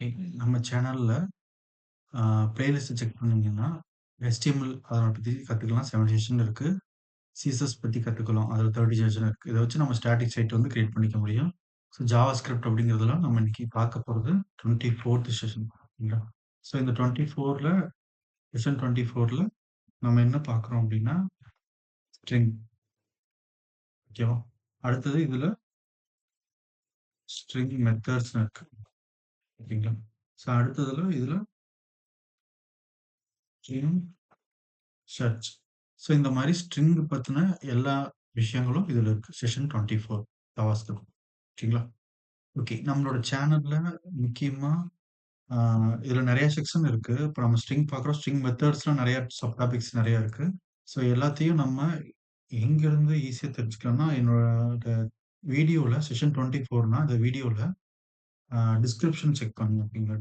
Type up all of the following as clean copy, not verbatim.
Okay. நம்ம சேனல்ல playlist check பண்ணீங்கன்னா, HTML அத பத்தி கத்துக்கலாம். 7 செஷன் இருக்கு. CSS பத்தி கத்துக்கலாம். அதுல 30 செஷன் இருக்கு. இத வச்சு நம்ம ஸ்டாட்டிக் சைட் வந்து கிரியேட் பண்ணிக்க முடியும். ஸோ ஜாவாஸ்கிரிப்ட் அப்படிங்கிறதுல நம்ம இன்னைக்கு பார்க்க போறது 24த் செஷன். ஓகேங்களா? ஸோ இந்த 24ல செஷன் 24ல நம்ம என்ன பார்க்குறோம் அப்படின்னா, ஸ்ட்ரிங் ஓகேவா? அடுத்தது இதுல ஸ்ட்ரிங் மெத்தட்ஸ்ன்னு இருக்கு. ஓகேங்களா? ஸோ அடுத்ததுல இதுல ஸ்ட்ரிங் சர்ச். ஸோ இந்த மாரி ஸ்ட்ரிங் பத்தின எல்லா விஷயங்களும் இதுல இருக்கு. Session 24 JavaScript. ஓகேங்களா? ஓகே. நம்மளோட சேனல்ல முக்கியமா ஆ இதுல நெறைய செக்ஷன் இருக்கு. இப்ப நம்ம ஸ்ட்ரிங் பார்க்குறோம். ஸ்ட்ரிங் மெத்தட்ஸ்ல நெறைய சப் டாபிக்ஸ் நெறைய இருக்கு. ஸோ எல்லாத்தையும் நம்ம எங்கிருந்து ஈஸியா தெரிஞ்சுக்கலாம்னா, என்னோட வீடியோல செஷன் 24னா அந்த வீடியோல டிஸ்கிரிப்ஷன் செக் பண்ணுங்க. ஓகேங்களா?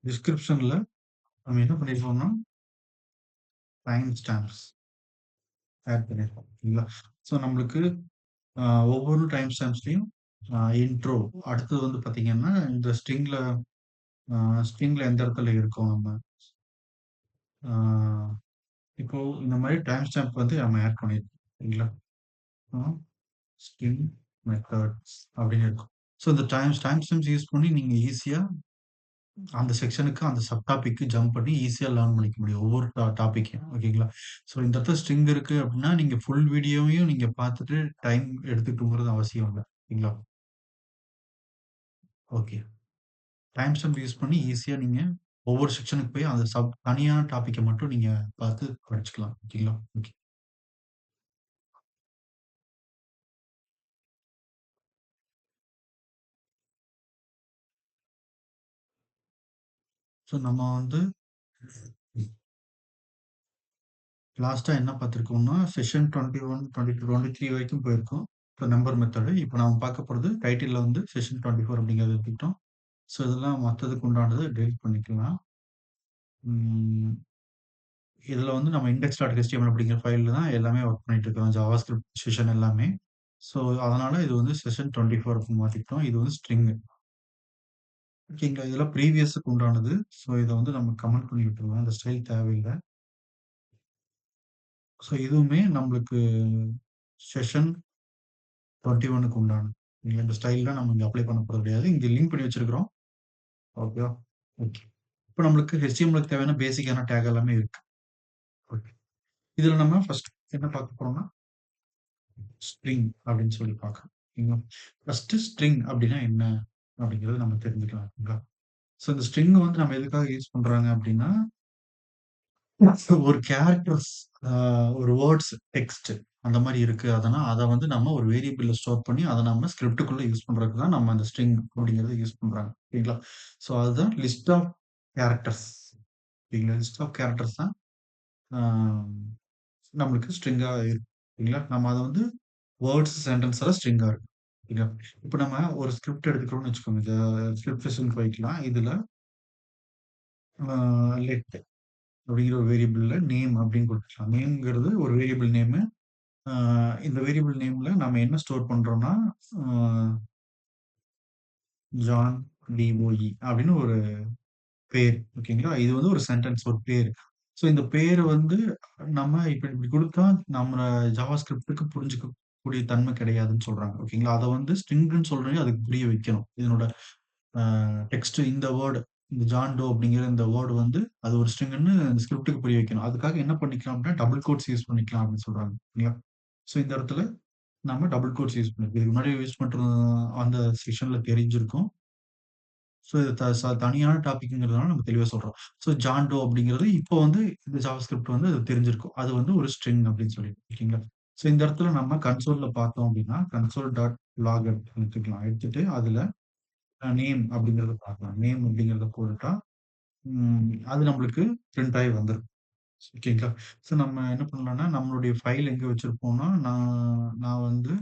டிஸ்கிரிப்ஷன்ல நம்ம என்ன பண்ணியிருக்கோம்னா, டைம் ஸ்டாம்ப்ஸ் ஆட் பண்ணியிருக்கோம். ஓகேங்களா? ஸோ நம்மளுக்கு அ ஒவ்வொரு டைம் ஸ்டாம்ப்ஸ்லயும் இன்ட்ரோ அடுத்தது வந்து பார்த்தீங்கன்னா, இந்த ஸ்ட்ரிங்ல எந்த இடத்துல இருக்கோம் நம்ம. ஆ இப்போ இந்த மாரி டைம் ஸ்டாம்ப் வந்து நம்ம ஆட் பண்ணியிருக்கோம். சரிங்களா? அ ஸ்ட்ரிங் மெத்தட்ஸ் அப்படின்னு இருக்கும். ஸோ இந்த டைம் டைம் ஸ்டாம்ப்ஸ் யூஸ் பண்ணி நீங்க ஈஸியா அந்த செக்ஷனுக்கு அந்த சப் டாபிக்கு ஜம்ப் பண்ணி ஈஸியா லேர்ன் பண்ணிக்க முடியும். ஒவ்வொரு டாபிக்கையும். ஓகேங்களா? ஸோ இந்த இடத்துல ஸ்ட்ரிங் இருக்கு அப்படின்னா, நீங்க ஃபுல் வீடியோவையும் நீங்க பார்த்துட்டு டைம் எடுத்துக்கணுங்கிறது அவசியம் இல்ல. ஓகேங்களா? ஓகே. டைம் ஸ்டாம்ப் யூஸ் பண்ணி ஈஸியா நீங்க ஒவ்வொரு செக்ஷனுக்கு போய் அந்த தனியான டாபிக்க மட்டும் நீங்க பார்த்து படிச்சுக்கலாம். ஓகேங்களா? ஓகே. ஸோ நம்ம வந்து லாஸ்ட்டா என்ன பார்த்திருக்கோம்னா, செஷன் 21, 22, 23 வரைக்கும் போயிருக்கோம். இப்ப நம்பர் மெத்தடு. இப்ப நாம பார்க்க போறது டைட்டில்ல வந்து செஷன் 24 அப்படிங்கிறத எடுத்துக்கிட்டோம். ஸோ இதெல்லாம் மத்ததுக்கு உண்டானது டெலீட் பண்ணிக்கலாம். ம். இதுல வந்து நம்ம index.html அப்படிங்கிற ஃபைல்ல தான் எல்லாமே வொர்க் பண்ணிட்டு இருக்கோம். ஜாவாஸ்கிரிப்ட் செஷன் எல்லாமே. ஸோ அதனால இது வந்து செஷன் 24 அப்படின்னு மாத்திக்கிட்டோம். இது வந்து ஸ்ட்ரிங். ஓகேங்களா? இதெல்லாம் ப்ரீவியஸ்க்கு உண்டானது. ஸோ இத வந்து நம்ம கமெண்ட் பண்ணி விட்டுறலாம். இந்த ஸ்டைல் தேவையில்ல. ஸோ இதுவுமே நம்மளுக்கு செஷன் 21க்கு உண்டானது. இந்த ஸ்டைல்லாம் நம்ம இங்க அப்ளை பண்ண போறது கிடையாது. இங்க லிங்க் பண்ணி வச்சிருக்கிறோம். ஓகேவா? ஓகே. இப்ப நம்மளுக்கு HTMLக்கு தேவையான பேசிக்கான டேக் எல்லாமே இருக்கு. ஓகே. இதுல நம்ம ஃபர்ஸ்ட் என்ன பார்க்க போறோம்னா, ஸ்ட்ரிங் அப்படின்னு சொல்லி பார்க்கலாம். ஓகேங்களா? ஃபர்ஸ்ட் ஸ்ட்ரிங் அப்படின்னா என்ன? அப்படிங்கிறத நம்ம தெரிஞ்சுக்கலாம். ஓகேங்களா? ஸோ இந்த ஸ்ட்ரிங் வந்து நம்ம எதுக்காக யூஸ் பண்றாங்க அப்படின்னா, ஒரு கேரக்டர்ஸ் ஆ ஒரு வேர்ட்ஸ், டெக்ஸ்ட் அந்த மாரி இருக்கு. அத வந்து நம்ம ஒரு வேரியபிள்ல ஸ்டோர் பண்ணி, அத நம்ம ஸ்கிரிப்ட்க்குள்ள யூஸ் பண்றதுக்கு தான் நம்ம அந்த ஸ்ட்ரிங் அப்படிங்கிறத யூஸ் பண்றாங்க. ஓகேங்களா? ஸோ அதுதான் லிஸ்ட் ஆஃப் கேரக்டர்ஸ். ஓகேங்களா? லிஸ்ட் ஆஃப் கேரக்டர்ஸ் தான் ஆ நம்மளுக்கு ஸ்ட்ரிங்கா இருக்கு. ஓகேங்களா? நம்ம அத வந்து வேர்ட்ஸ், சென்டென்ஸ் எல்லாம் ஸ்ட்ரிங்கா இருக்கு. ஓகேங்களா? இப்ப நம்ம ஒரு ஸ்கிரிப்ட் எடுத்துக்கிறோம்னு வச்சுக்கோங்க. ஸ்கிரிப்ட் செஷன் போய்க்கலாம். இதுல ஆ லெட் அப்படிங்கிற ஒரு வேரியபிள்ல நேம் அப்படின்னு குடுத்துக்கலாம். நேம்ங்கிறது ஒரு வேரியபிள் நேமு. ஆ இந்த வேரியபிள் நேம்ல நம்ம என்ன ஸ்டோர் பண்றோம்னா, ஆ ஜான் டிஓஇ அப்படின்னு ஒரு பேர். ஓகேங்களா? இது வந்து ஒரு சென்டென்ஸ் ஒரு பேரு. ஸோ இந்த பேரு வந்து நம்ம இப்ப இப்படி குடுத்தா நம்ம ஜாவாஸ்கிரிப்ட்க்கு புரிஞ்சுக்கக்கூடிய தன்மை கிடையாதுன்னு சொல்றாங்க. ஓகேங்களா? அத வந்து ஸ்ட்ரிங்ன்னு சொல்றோனே அதுக்கு புரிய வைக்கணும். இதனோட ஆ டெக்ஸ்ட் இந்த வேர்ட் இந்த ஜான் டோ அப்படிங்கிற இந்த வேர்ட் வந்து அது ஒரு ஸ்ட்ரிங்ன்னு இந்த ஸ்கிரிப்ட்க்கு புரிய வைக்கணும். அதுக்காக என்ன பண்ணிக்கலாம் அப்படின்னா, டபுள் கோட்ஸ் யூஸ் பண்ணிக்கலாம் அப்படின்னு சொல்றாங்க. ஓகேங்களா? ஸோ இந்த இடத்துல நம்ம டபுள் கோட்ஸ் யூஸ் பண்ணிருக்கோம். இதுக்கு முன்னாடி யூஸ் பண்றது அந்த செக்ஷன்ல தெரிஞ்சிருக்கும். ஸோ இது தனியான டாபிக்ங்கிறதுனால நம்ம தெளிவா சொல்றோம். ஸோ ஜான் டோ அப்படிங்கிறது இப்போ வந்து இந்த ஜாவாஸ்கிரிப்ட் வந்து அது தெரிஞ்சிருக்கும். அது வந்து ஒரு ஸ்ட்ரிங் அப்படின்னு சொல்லி. ஓகேங்களா? ஸோ இந்த இடத்துல நம்ம கன்சோல்ல பார்த்தோம் அப்படின்னா, கன்சோல் டாட் லாக் எடுத்துக்கலாம். எடுத்துட்டு அதுல நேம் அப்படிங்கிறத பார்க்கலாம். நேம் அப்படிங்கிறத போட்டுட்டா, அது நம்மளுக்கு பிரிண்ட் ஆயி வந்துரும். ஓகேங்களா? ஸோ நம்ம என்ன பண்ணலாம்னா, நம்மளுடைய ஃபைல் எங்க வச்சிருப்போம்னா, நான் நான் வந்து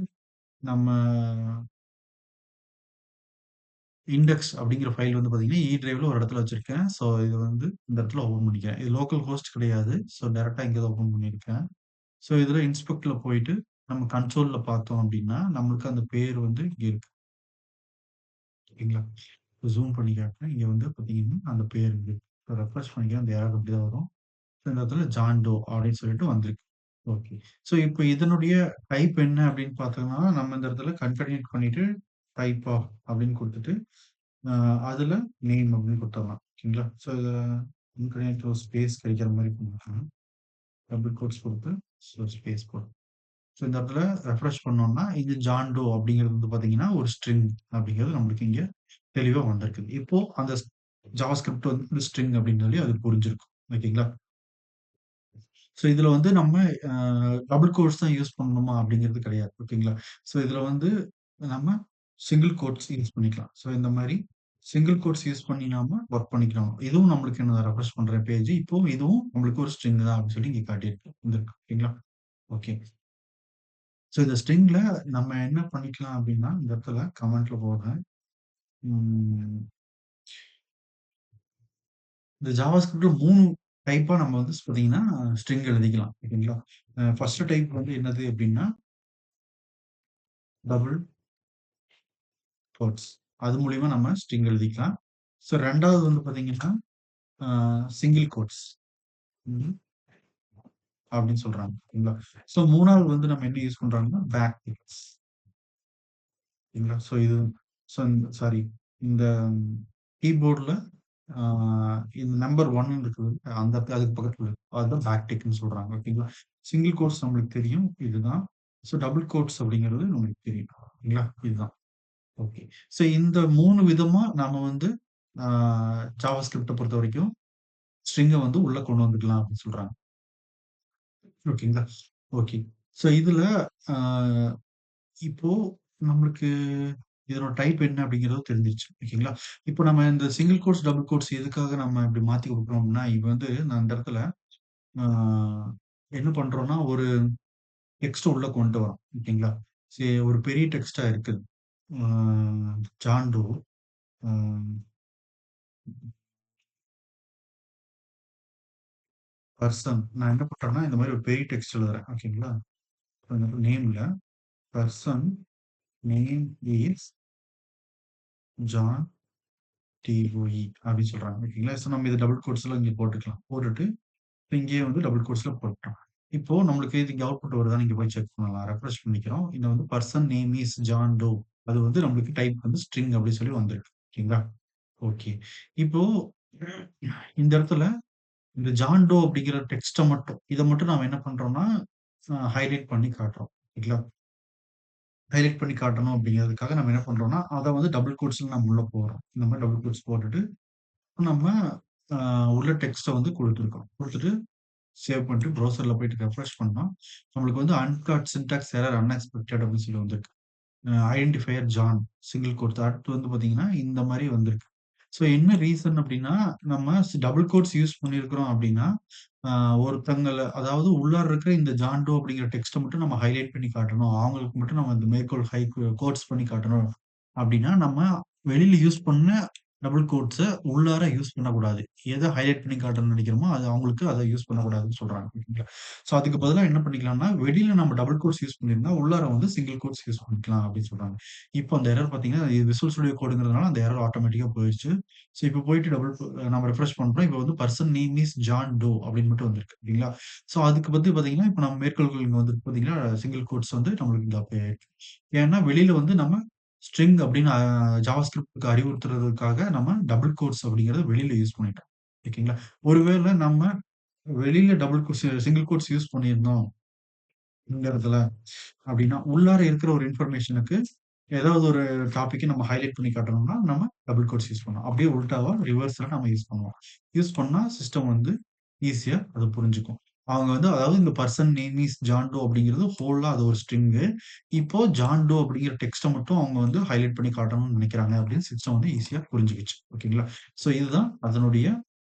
நம்ம இண்டெக்ஸ் அப்படிங்கிற ஃபைல் வந்து பார்த்தீங்கன்னா, டிரைவ்ல ஒரு இடத்துல வச்சிருக்கேன். ஸோ இது வந்து இந்த இடத்துல ஓப்பன் பண்ணிக்கிறேன். இது லோக்கல் ஹோஸ்ட் கிடையாது. ஸோ டைரக்ட்டா இங்க தான் ஓப்பன் பண்ணியிருக்கேன். ஸோ இதுல இன்ஸ்பெக்ட்ல போயிட்டு நம்ம கன்சோல்ல பார்த்தோம் அப்படின்னா, நம்மளுக்கு அந்த பேர் வந்து இங்க இருக்கு. ஓகேங்களா? ஜூம் பண்ணி காட்டுறேன். இங்க வந்து பார்த்தீங்கன்னா, அந்த பேர் இருக்கு. ரெஃப்ரெஷ் பண்ணிக்கிறேன். அந்த எரர் இப்படிதான் வரும். ஸோ இந்த இடத்துல ஜான் டோ அப்படின்னு சொல்லிட்டு வந்திருக்கு. ஓகே. ஸோ இப்ப இதனுடைய டைப் என்ன அப்படின்னு பார்த்தோம்னா, நம்ம இந்த இடத்துல கான்கேட்னேட் பண்ணிட்டு டைப் ஆஃப் அப்படின்னு குடுத்துட்டு, அ அதுல நேம் அப்படின்னு குடுத்துடலாம். ஓகேங்களா? ஸோ இத கான்கேட்னேட் ஒரு ஸ்பேஸ் கிடைக்கிற மாரி பண்ணிக்கலாம். டபுள் கோட்ஸ் குடுத்து, ஸோ ஸ்பேஸ் போட்டு. ஸோ இந்த இடத்துல ரெஃப்ரெஷ் பண்ணோம்னா, இது ஜான் டோ அப்படிங்கிறது வந்து பார்த்தீங்கன்னா, ஒரு ஸ்ட்ரிங் அப்படிங்கிறது நம்மளுக்கு இங்க தெளிவா வந்திருக்குது. இப்போ அந்த ஜாவாஸ்கிரிப்ட் வந்து ஸ்ட்ரிங் அப்படின்னு சொல்லி அது புரிஞ்சிருக்கும். ஓகேங்களா? ஸோ இதுல வந்து நம்ம அ டபுள் கோட்ஸ் தான் யூஸ் பண்ணணுமா அப்படிங்கிறது கிடையாது. ஓகேங்களா? ஸோ இதுல வந்து நம்ம சிங்கிள் கோட்ஸ் யூஸ் பண்ணிக்கலாம். ஸோ இந்த மாரி சிங்கிள் கோட்ஸ் யூஸ் பண்ணி நாம வொர்க் பண்ணிக்கலாம். இதுவும் நம்மளுக்கு என்ன ரெஃப்ரெஷ் பண்றேன் பேஜ். இப்போ இதுவும் நம்மளுக்கு ஒரு ஸ்ட்ரிங் தான் அப்படின்னு சொல்லி இங்க காட்டியிருக்கு. வந்திருக்கு. ஓகேங்களா? ஓகே. ஸோ இந்த ஸ்ட்ரிங்ல நம்ம என்ன பண்ணிக்கலாம் அப்படின்னா, இந்த இடத்துல கமெண்ட்ல போடுறேன். ம். இந்த ஜாவாஸ்கிரிப்ட்ல 3 டைப்பா நம்ம வந்து பார்த்தீங்கன்னா, ஸ்ட்ரிங் எழுதிக்கலாம். ஓகேங்களா? ஃபர்ஸ்ட் டைப் வந்து என்னது அப்டின்னா, டபுள் கோட்ஸ். அது மூலியமா நம்ம ஸ்ட்ரிங் எழுதிக்கலாம். ஸோ 2வது வந்து பார்த்தீங்கன்னா, அ சிங்கிள் கோட்ஸ் ம் அப்டின்னு சொல்றாங்க. ஓகேங்களா? ஸோ 3வது வந்து நம்ம என்ன யூஸ் பண்றாங்கன்னா, பேக் டிக்ஸ். ஓகேங்களா? ஸோ இது ஸோ சாரி இந்த கீபோர்ட்ல ஆ இந்த நம்பர் 1 இருக்குது. அந்த அதுக்கு பக்கத்துல இருக்கு. அதுதான் பேக் டிக்ன்னு சொல்றாங்க. ஓகேங்களா? சிங்கிள் கோட்ஸ் நம்மளுக்கு தெரியும். இதுதான். ஸோ டபுள் கோட்ஸ் அப்படிங்கிறது நம்மளுக்கு தெரியும். ஓகேங்களா? இதுதான். ஓகே. ஸோ இந்த 3 விதமா நாம வந்து ஆ ஜாவாஸ்கிரிப்ட்ட பொறுத்தவரைக்கும் ஸ்ட்ரிங்க வந்து உள்ள கொண்டு வந்துக்கலாம் அப்படின்னு சொல்றாங்க. ஓகேங்களா? ஓகே. ஸோ இதுல ஆ இப்போ நம்மளுக்கு இதனோட டைப் என்ன அப்படிங்கிறது தெரிஞ்சிருச்சு. ஓகேங்களா? இப்போ நம்ம இந்த சிங்கிள் கோட்ஸ், டபுள் கோட்ஸ் எதுக்காக நம்ம இப்படி மாத்தி குடுக்குறோம் அப்படின்னா, இப்ப வந்து நான் இந்த இடத்துல ஆ என்ன பண்றோம்னா, ஒரு டெக்ஸ்ட்ட உள்ள கொண்டு வரோம். ஓகேங்களா? ஒரு பெரிய டெக்ஸ்ட்டா இருக்குது. ஆ ஜான் டோ ஆ பெர்சன் நான் என்ன பண்றேன்னா, இந்த மாரி ஒரு பெரிய டெக்ஸ்ட் எழுதுறேன். ஓகேங்களா? நேம்ல person name is John DOE அப்படின்னு சொல்றாங்க. ஓகேங்களா? ஸோ நம்ம இத டபுள் கோட்ஸ்ல இங்க போட்டுக்கலாம். போட்டுட்டு இங்கேயே வந்து டபுள் கோட்ஸ்ல போட்டோம். இப்போ நம்மளுக்கு இது இங்க அவுட்புட் வருதான்னு இங்க போய் செக் பண்ணலாம். ரெஃப்ரெஷ் பண்ணிக்கிறோம். இங்க வந்து person name is John Doe. அது வந்து நம்மளுக்கு டைப் வந்து ஸ்ட்ரிங் அப்படின்னு சொல்லி வந்திருக்கு. ஓகேங்களா? ஓகே. இப்போ இந்த இடத்துல இந்த ஜான் டோ அப்படிங்கிற டெக்ஸ்ட்ட மட்டும் இத மட்டும் நாம என்ன பண்றோம்னா, ஹைலைட் பண்ணி காட்டுறோம். ஓகேங்களா? ஹைலைட் பண்ணி காட்டணும் அப்படிங்கிறதுக்காக நம்ம என்ன பண்றோம்னா, அத வந்து டபுள் கோட்ஸ்ல நம்ம உள்ள போடுறோம். இந்த மாரி டபுள் கோட்ஸ் போட்டுட்டு, நம்ம அ உள்ள டெக்ஸ்ட்ட வந்து குடுத்துருக்கோம். குடுத்துட்டு சேவ் பண்ணிட்டு ப்ரௌசர்ல போயிட்டு ரெஃப்ரெஷ் பண்ணா, நம்மளுக்கு வந்து அன்காட் சின்டாக்ஸ் எரர் அன்எக்ஸ்பெக்டட் அப்படின்னு சொல்லி வந்திருக்கு. ஐடென்டிஃபையர் ஜான் சிங்கிள் கோட்ஸ் அடுத்து வந்து பார்த்தீங்கன்னா, இந்த மாரி வந்திருக்கு. ஸோ என்ன ரீசன் அப்டின்னா, நம்ம டபுள் கோட்ஸ் யூஸ் பண்ணியிருக்கிறோம் அப்டின்னா, அ ஒருத்தங்கள அதாவது உள்ளார இருக்கிற இந்த ஜான் டோ அப்படிங்கிற டெக்ஸ்ட்ட மட்டும் நம்ம ஹைலைட் பண்ணி காட்டணும். அவங்களுக்கு மட்டும் நம்ம இந்த மேற்கோள் கோட்ஸ் பண்ணி காட்டணும் அப்டின்னா, நம்ம வெளியில யூஸ் பண்ண டபுள் கோட்ஸ உள்ளார யூஸ் பண்ணக்கூடாது. எத ஹைலைட் பண்ணி காட்டணும்னு நெனைக்கிறோமோ, அது அவங்களுக்கு அத யூஸ் பண்ணக்கூடாதுன்னு சொல்றாங்க. ஓகேங்களா? ஸோ அதுக்கு பதிலா என்ன பண்ணிக்கலாம்னா, வெளியில நம்ம டபுள் கோட்ஸ் யூஸ் பண்ணியிருந்தா, உள்ளார வந்து சிங்கிள் கோட்ஸ் யூஸ் பண்ணிக்கலாம் அப்டின்னு சொல்றாங்க. இப்போ அந்த எரர் பார்த்தீங்கன்னா, இது விசுவல் ஸ்டுடியோ கோடுங்கிறதுனால அந்த எரர் ஆட்டோமேட்டிக்கா போயிருச்சு. ஸோ இப்போ போயிட்டு நம்ம ரெஃப்ரெஷ் பண்றோம். இப்போ வந்து person name is John Doe அப்படின்னு மட்டும் வந்திருக்கு. இல்லைங்களா? ஸோ அதுக்கு வந்து பார்த்தீங்கன்னா, இப்ப நம்ம மேற்கோள்கள் இங்க வந்து பார்த்தீங்கன்னா, சிங்கிள் கோட்ஸ் வந்து நம்மளுக்கு இங்க அப்ளை ஆயிருக்கு. ஏன்னா வெளியில வந்து நம்ம ஸ்ட்ரிங் அப்படின்னு ஜாவாஸ்கிரிப்ட்க்கு அறிவுறுத்துறதுக்காக நம்ம டபுள் கோட்ஸ் அப்படிங்கிறத வெளியில யூஸ் பண்ணிட்டோம். ஓகேங்களா? ஒருவேள நம்ம வெளியில double quotes single quotes use பண்ணியிருந்தோம் இந்த இடத்துல அப்படின்னா, உள்ளார இருக்கிற ஒரு இன்ஃபர்மேஷனுக்கு ஏதாவது ஒரு டாபிக்க நம்ம ஹைலைட் பண்ணி காட்டணும்னா, நம்ம டபுள் கோட்ஸ் யூஸ் பண்ணலாம். அப்படியே உல்டாவா ரிவர்ஸ்ல நம்ம யூஸ் பண்ணுவோம். யூஸ் பண்ணா சிஸ்டம் வந்து ஈஸியா அத புரிஞ்சுக்கும். அவங்க வந்து அதாவது இந்த person name is John Doe அப்படிங்கிறது ஹோலா அது ஒரு ஸ்ட்ரிங்கு. இப்போ ஜான் டோ அப்படிங்கிற டெக்ஸ்ட்ட மட்டும் அவங்க வந்து ஹைலைட் பண்ணி காட்டணும்னு நினைக்கிறாங்க அப்படின்னு சிஸ்டம் வந்து ஈஸியா புரிஞ்சுகிச்சு. ஓகேங்களா? ஸோ இதுதான் அதனுடைய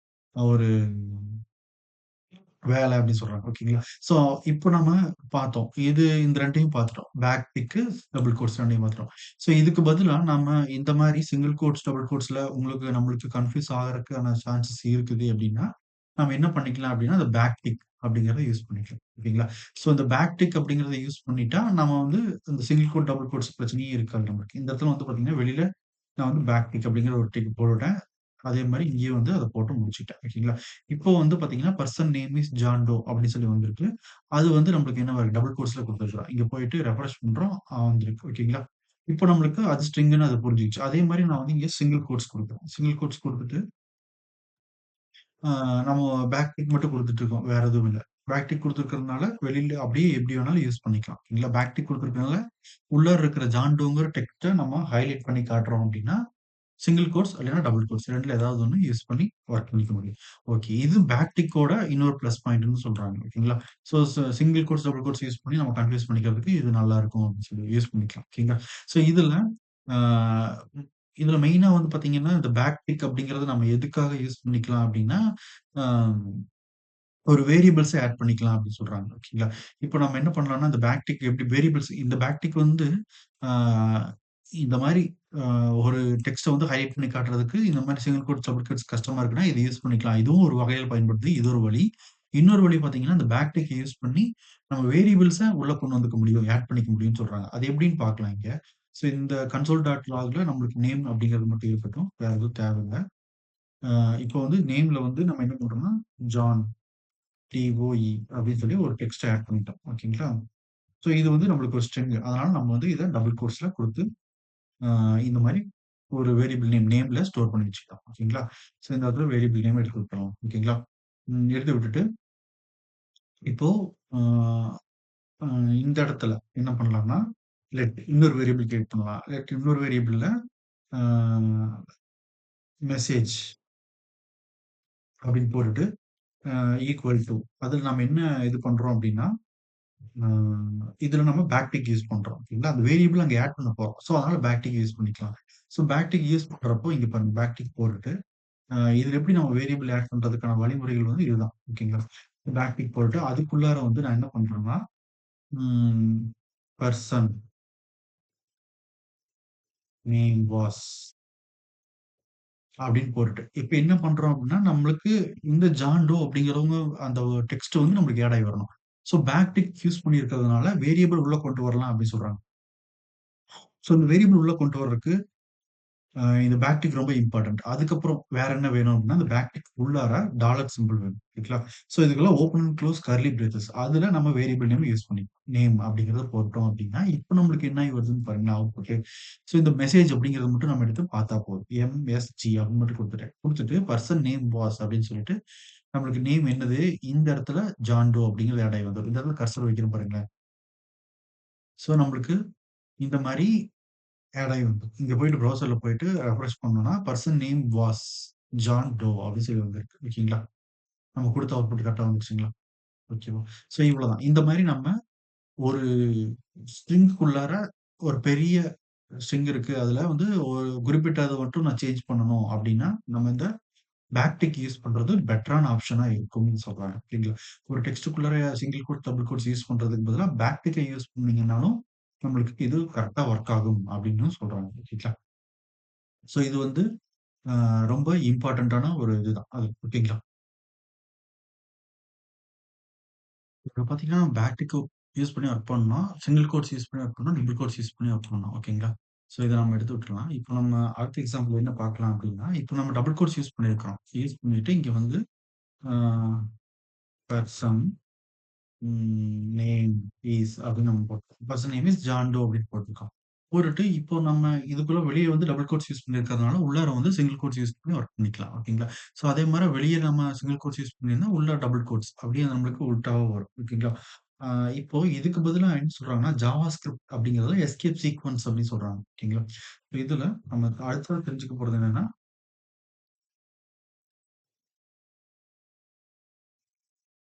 ஒரு வேலை அப்படின்னு சொல்றாங்க. ஓகேங்களா? ஸோ இப்போ நம்ம பார்த்தோம். இந்த 2யும் பார்த்துட்டோம். பேக் டிக்கு, டபுள் கோட்ஸ் 2யும் பார்த்துட்டோம். ஸோ இதுக்கு பதிலா நம்ம இந்த மாரி சிங்கிள் கோட்ஸ், டபுள் கோட்ஸ்ல நம்மளுக்கு கன்ஃப்யூஸ் ஆகறதுக்கான சான்சஸ் இருக்குது அப்படின்னா, நம்ம என்ன பண்ணிக்கலாம் அப்படின்னா, அந்த பேக் டிக் அப்படிங்கிறத யூஸ் பண்ணிக்கலாம். ஓகேங்களா? ஸோ இந்த பேக் டிக் அப்படிங்கிறத யூஸ் பண்ணிட்டா, நம்ம வந்து இந்த சிங்கிள் கோட், டபுள் கோட்ஸ் பிரச்சனையே இருக்காது நமக்கு. இந்த இடத்துல வந்து பார்த்தீங்கன்னா, வெளியில நான் வந்து பேக் டிக் அப்படிங்கிற ஒரு டிக் போட்டுட்டேன். அதே மாரி இங்கேயும் வந்து அத போட்டு முடிச்சுட்டேன். ஓகேங்களா? இப்போ வந்து பார்த்தீங்கன்னா, person name is John Doe அப்படின்னு சொல்லி வந்திருக்கு. அது வந்து நம்மளுக்கு என்ன வருது டபுள் கோட்ஸ்ல குடுத்துருக்கான். இங்க போயிட்டு ரெஃப்ரெஷ் பண்றோம். வந்திருக்கு. ஓகேங்களா? இப்போ நம்மளுக்கு அது ஸ்ட்ரிங்ன்னு அது புரிஞ்சுகிச்சு. அதே மாரி நான் வந்து இங்க சிங்கிள் கோட்ஸ் குடுக்குறேன். சிங்கிள் கோட்ஸ் குடுத்துட்டு ஆ நம்ம பேக் டிக் மட்டும் குடுத்துட்டு இருக்கோம். வேற எதுவும் இல்ல. பேக் டிக் குடுத்துருக்கிறதுனால வெளில அப்படியே எப்படி வேணாலும் யூஸ் பண்ணிக்கலாம். இல்ல பேக் டிக் குடுத்துருக்கனால, உள்ளார இருக்கிற ஜான் டோங்கிற டெக்ஸ்ட்ட நம்ம ஹைலைட் பண்ணி காட்டுறோம் அப்படின்னா, சிங்கிள் கோட்ஸ் இல்லைன்னா டபுள் கோட்ஸ் 2ல ஏதாவது ஒண்ணு யூஸ் பண்ணி ஒர்க் பண்ணிக்க முடியும். ஓகே. இது பேக் டிக்கோட இன்னொரு பிளஸ் பாயிண்ட்ன்னு சொல்றாங்க. ஓகேங்களா? So single quotes, double quotes use பண்ணி நம்ம கன்ஃப்யூஸ் பண்ணிக்கிறதுக்கு இது நல்லா இருக்கும் அப்படின்னு சொல்லி யூஸ் பண்ணிக்கலாம். ஓகேங்களா? ஸோ ஆ இதுல மெயினா வந்து பார்த்தீங்கன்னா, இந்த பேக் டிக் அப்படிங்கிறத நம்ம எதுக்காக யூஸ் பண்ணிக்கலாம் அப்படின்னா, ஆ ஒரு வேரியபிள்ஸ ஆட் பண்ணிக்கலாம் அப்படின்னு சொல்றாங்க. ஓகேங்களா? இப்ப நம்ம என்ன பண்ணலாம்னா, இந்த பேக்டிக் எப்படி வேரியபிள்ஸ் இந்த பேக்டிக் வந்து ஆ இந்த மாரி அ ஒரு டெக்ஸ்ட்ட வந்து ஹைலைட் பண்ணி காட்டுறதுக்கு இந்த மாரி சிங்கிள் கோட்ஸ், டபுள் கோட்ஸ் கஷ்டமா இருக்குன்னா, இத யூஸ் பண்ணிக்கலாம். இதுவும் ஒரு வகையில பயன்படுது. இது ஒரு வழி. இன்னொரு வழி பார்த்தீங்கன்னா, இந்த பேக்டிக்க யூஸ் பண்ணி நம்ம வேரியபிள்ஸ உள்ள கொண்டு வந்துக்க முடியும். ஆட் பண்ணிக்க முடியும்னு சொல்றாங்க. அது எப்படின்னு பார்க்கலாம் இங்க. ஸோ இந்த கன்சோல் டாட் லாக்ல நம்மளுக்கு நேம் அப்படிங்கிறது மட்டும் இருக்கட்டும். வேற எதுவும் தேவையில்ல. அ இப்போ வந்து நேம்ல வந்து நம்ம என்ன பண்றோம்னா, ஜான் டிஓஇ அப்படின்னு சொல்லி ஒரு டெக்ஸ்ட் ஆட் பண்ணிட்டோம். ஓகேங்களா? ஸோ இது வந்து நம்மளுக்கு ஒரு ஸ்ட்ரிங். அதனால நம்ம வந்து இத டபுள் கோட்ஸ்ல குடுத்து, இந்த மாரி ஒரு வேரியபிள் நேம்ல ஸ்டோர் பண்ணி வச்சுக்கலாம். ஓகேங்களா? ஸோ இந்த இடத்துல வேரியபிள் நேம் எடுத்து விட்டுறலாம். ஓகேங்களா? எடுத்து விட்டுட்டு, இப்போ ஆ அ இந்த இடத்துல என்ன பண்ணலாம்னா, இன்னொரு வேரியபிள் கிரியேட் பண்ணலாம். இன்னொரு வேரியபிள்ல ஆ மெசேஜ் அப்படின்னு போட்டுட்டு, ஈக்குவல் டூ அதில நம்ம என்ன இது பண்றோம் அப்படின்னா ஆ இதுல நம்ம பேக்டிக் யூஸ் பண்றோம். ஓகேங்களா? அந்த வேரியபிள் அங்க ஆட் பண்ண போறோம். ஸோ, அதனால பேக்டிக் யூஸ் பண்ணிக்கலாம். ஸோ, பேக்டிக் யூஸ் பண்றப்போ இங்க பாருங்க பேக்டிக் போட்டுட்டு, இதுல எப்படி நம்ம வேரியபிள் ஆட் பண்றதுக்கான வழிமுறைகள் வந்து இதுதான். ஓகேங்களா? பேக்டிக் போட்டுட்டு அதுக்குள்ளார வந்து நான் என்ன பண்றேன்னா, ம் பெர்சன் நேம் வாஸ் அப்படின்னு போட்டுட்டு, இப்ப என்ன பண்றோம் அப்படின்னா, நம்மளுக்கு இந்த ஜான் டோ அப்படிங்கிறவங்க அந்த டெக்ஸ்ட் வந்து நம்மளுக்கு ஆட் ஆயி வரணும். ஸோ, பேக்டிக் யூஸ் பண்ணியிருக்கிறதுனால வேரியபிள் உள்ள கொண்டு வரலாம் அப்படின்னு சொல்றாங்க. ஸோ, இந்த வேரியபிள் உள்ள கொண்டு வர்றதுக்கு இந்த பேக்டிக் ரொம்ப இம்பார்ட்டன்ட். அதுக்கப்புறம் வேற என்ன வேணும் அப்டின்னா, அந்த பேக்டிக் உள்ளார டாலர் சிம்பல் வேணும். ஓகேங்களா? ஸோ இதுக்கெல்லாம் open and close curly braces. அதுல நம்ம வேரியபிள் நேம் யூஸ் பண்ணிக்கலாம். நேம் அப்படிங்கிறத போட்டோம் அப்டின்னா, இப்ப நம்மளுக்கு என்ன ஆகி வருதுன்னு பாருங்களேன் அவுட்புட்டு. ஸோ இந்த மெசேஜ் அப்படிங்கிறத மட்டும் நம்ம எடுத்து பார்த்தா போதும். எம்எஸ்ஜி அப்படின்னு மட்டும் குடுத்துட்டேன். குடுத்துட்டு பெர்சன் நேம் வாஸ் அப்படின்னு சொல்லிட்டு, நம்மளுக்கு நேம் என்னது? இந்த இடத்துல ஜான் டோ அப்படிங்கிறது ஆட் ஆகி வந்துரும். இந்த இடத்துல கர்சர் வைக்கிறேன் பாருங்களேன். ஸோ நம்மளுக்கு இந்த மாரி ஆட் ஆயி வந்துரும். இங்க போயிட்டு ப்ரௌசர்ல போயிட்டு ரெஃப்ரெஷ் பண்ணோம்னா, person name was John Doe அப்படின்னு சொல்லி வந்திருக்கு. ஓகேங்களா? நம்ம குடுத்த அவுட்புட் கரெக்ட்டா வந்துருச்சுங்களா? ஓகேவா? ஸோ இவ்வளோதான். இந்த மாரி நம்ம ஒரு ஸ்ட்ரிங்க்குள்ளார ஒரு பெரிய ஸ்ட்ரிங் இருக்கு. அதுல வந்து ஒரு குறிப்பிட்டத மட்டும் நான் சேஞ்ச் பண்ணணும் அப்படின்னா, நம்ம இந்த பேக்டிக் யூஸ் பண்றது பெட்டரான ஆப்ஷனா இருக்கும்னு சொல்றாங்க. ஓகேங்களா? ஒரு டெக்ஸ்ட்டுக்குள்ளார single quote, double quotes use பண்றதுக்கு பதிலா பேக்டிக்க யூஸ் பண்ணீங்கன்னாலும், நம்மளுக்கு இது கரெக்ட்டா ஒர்க் ஆகும் அப்படின்னு சொல்றாங்க. ஓகேங்களா? ஸோ இது வந்து அ ரொம்ப இம்பார்ட்டன்ட்டான ஒரு இதுதான். அது ஓகேங்களா? இப்ப பார்த்தீங்கன்னா, பேக்டிக் யூஸ் பண்ணி ஒர்க் பண்ணோம். சிங்கிள் கோட்ஸ் யூஸ் பண்ணி ஒர்க் பண்ணோம். டபுள் கோட்ஸ் யூஸ் பண்ணி ஒர்க் பண்ணோம். ஓகேங்களா? ஸோ இத நம்ம எடுத்து விட்டுறலாம். இப்ப நம்ம அடுத்த எக்ஸாம்பிள் என்ன பார்க்கலாம் அப்டின்னா, இப்ப நம்ம டபுள் கோட்ஸ் யூஸ் பண்ணியிருக்கிறோம். யூஸ் பண்ணிட்டு இங்க வந்து ஆ பெர்சன் நேம் இஸ் அப்படின்னு நம்ம போட்டோம். Person name is John Doe அப்படின்னு போட்டுருக்கோம். போட்டுட்டு இப்போ நம்ம இதுக்குள்ள வெளிய வந்து டபுள் கோட்ஸ் யூஸ் பண்ணியிருக்கிறதுனால, உள்ளார வந்து சிங்கிள் கோட்ஸ் யூஸ் பண்ணி ஒர்க் பண்ணிக்கலாம். ஓகேங்களா? ஸோ அதே மாரி வெளிய நம்ம சிங்கிள் கோட்ஸ் யூஸ் பண்ணியிருந்தா, உள்ள டபுள் கோட்ஸ் அப்படியே நம்மளுக்கு உல்டாவா வரும். ஓகேங்களா? ஆ இப்போ இதுக்கு பதிலா என்ன சொல்றாங்கன்னா, ஜாவா ஸ்கிரிப்ட் அப்படிங்கிறத எஸ்கேப் சீக்வென்ஸ் அப்படின்னு சொல்றாங்க. ஓகேங்களா? இதுல நம்ம அடுத்தது தெரிஞ்சுக்க போறது என்னன்னா,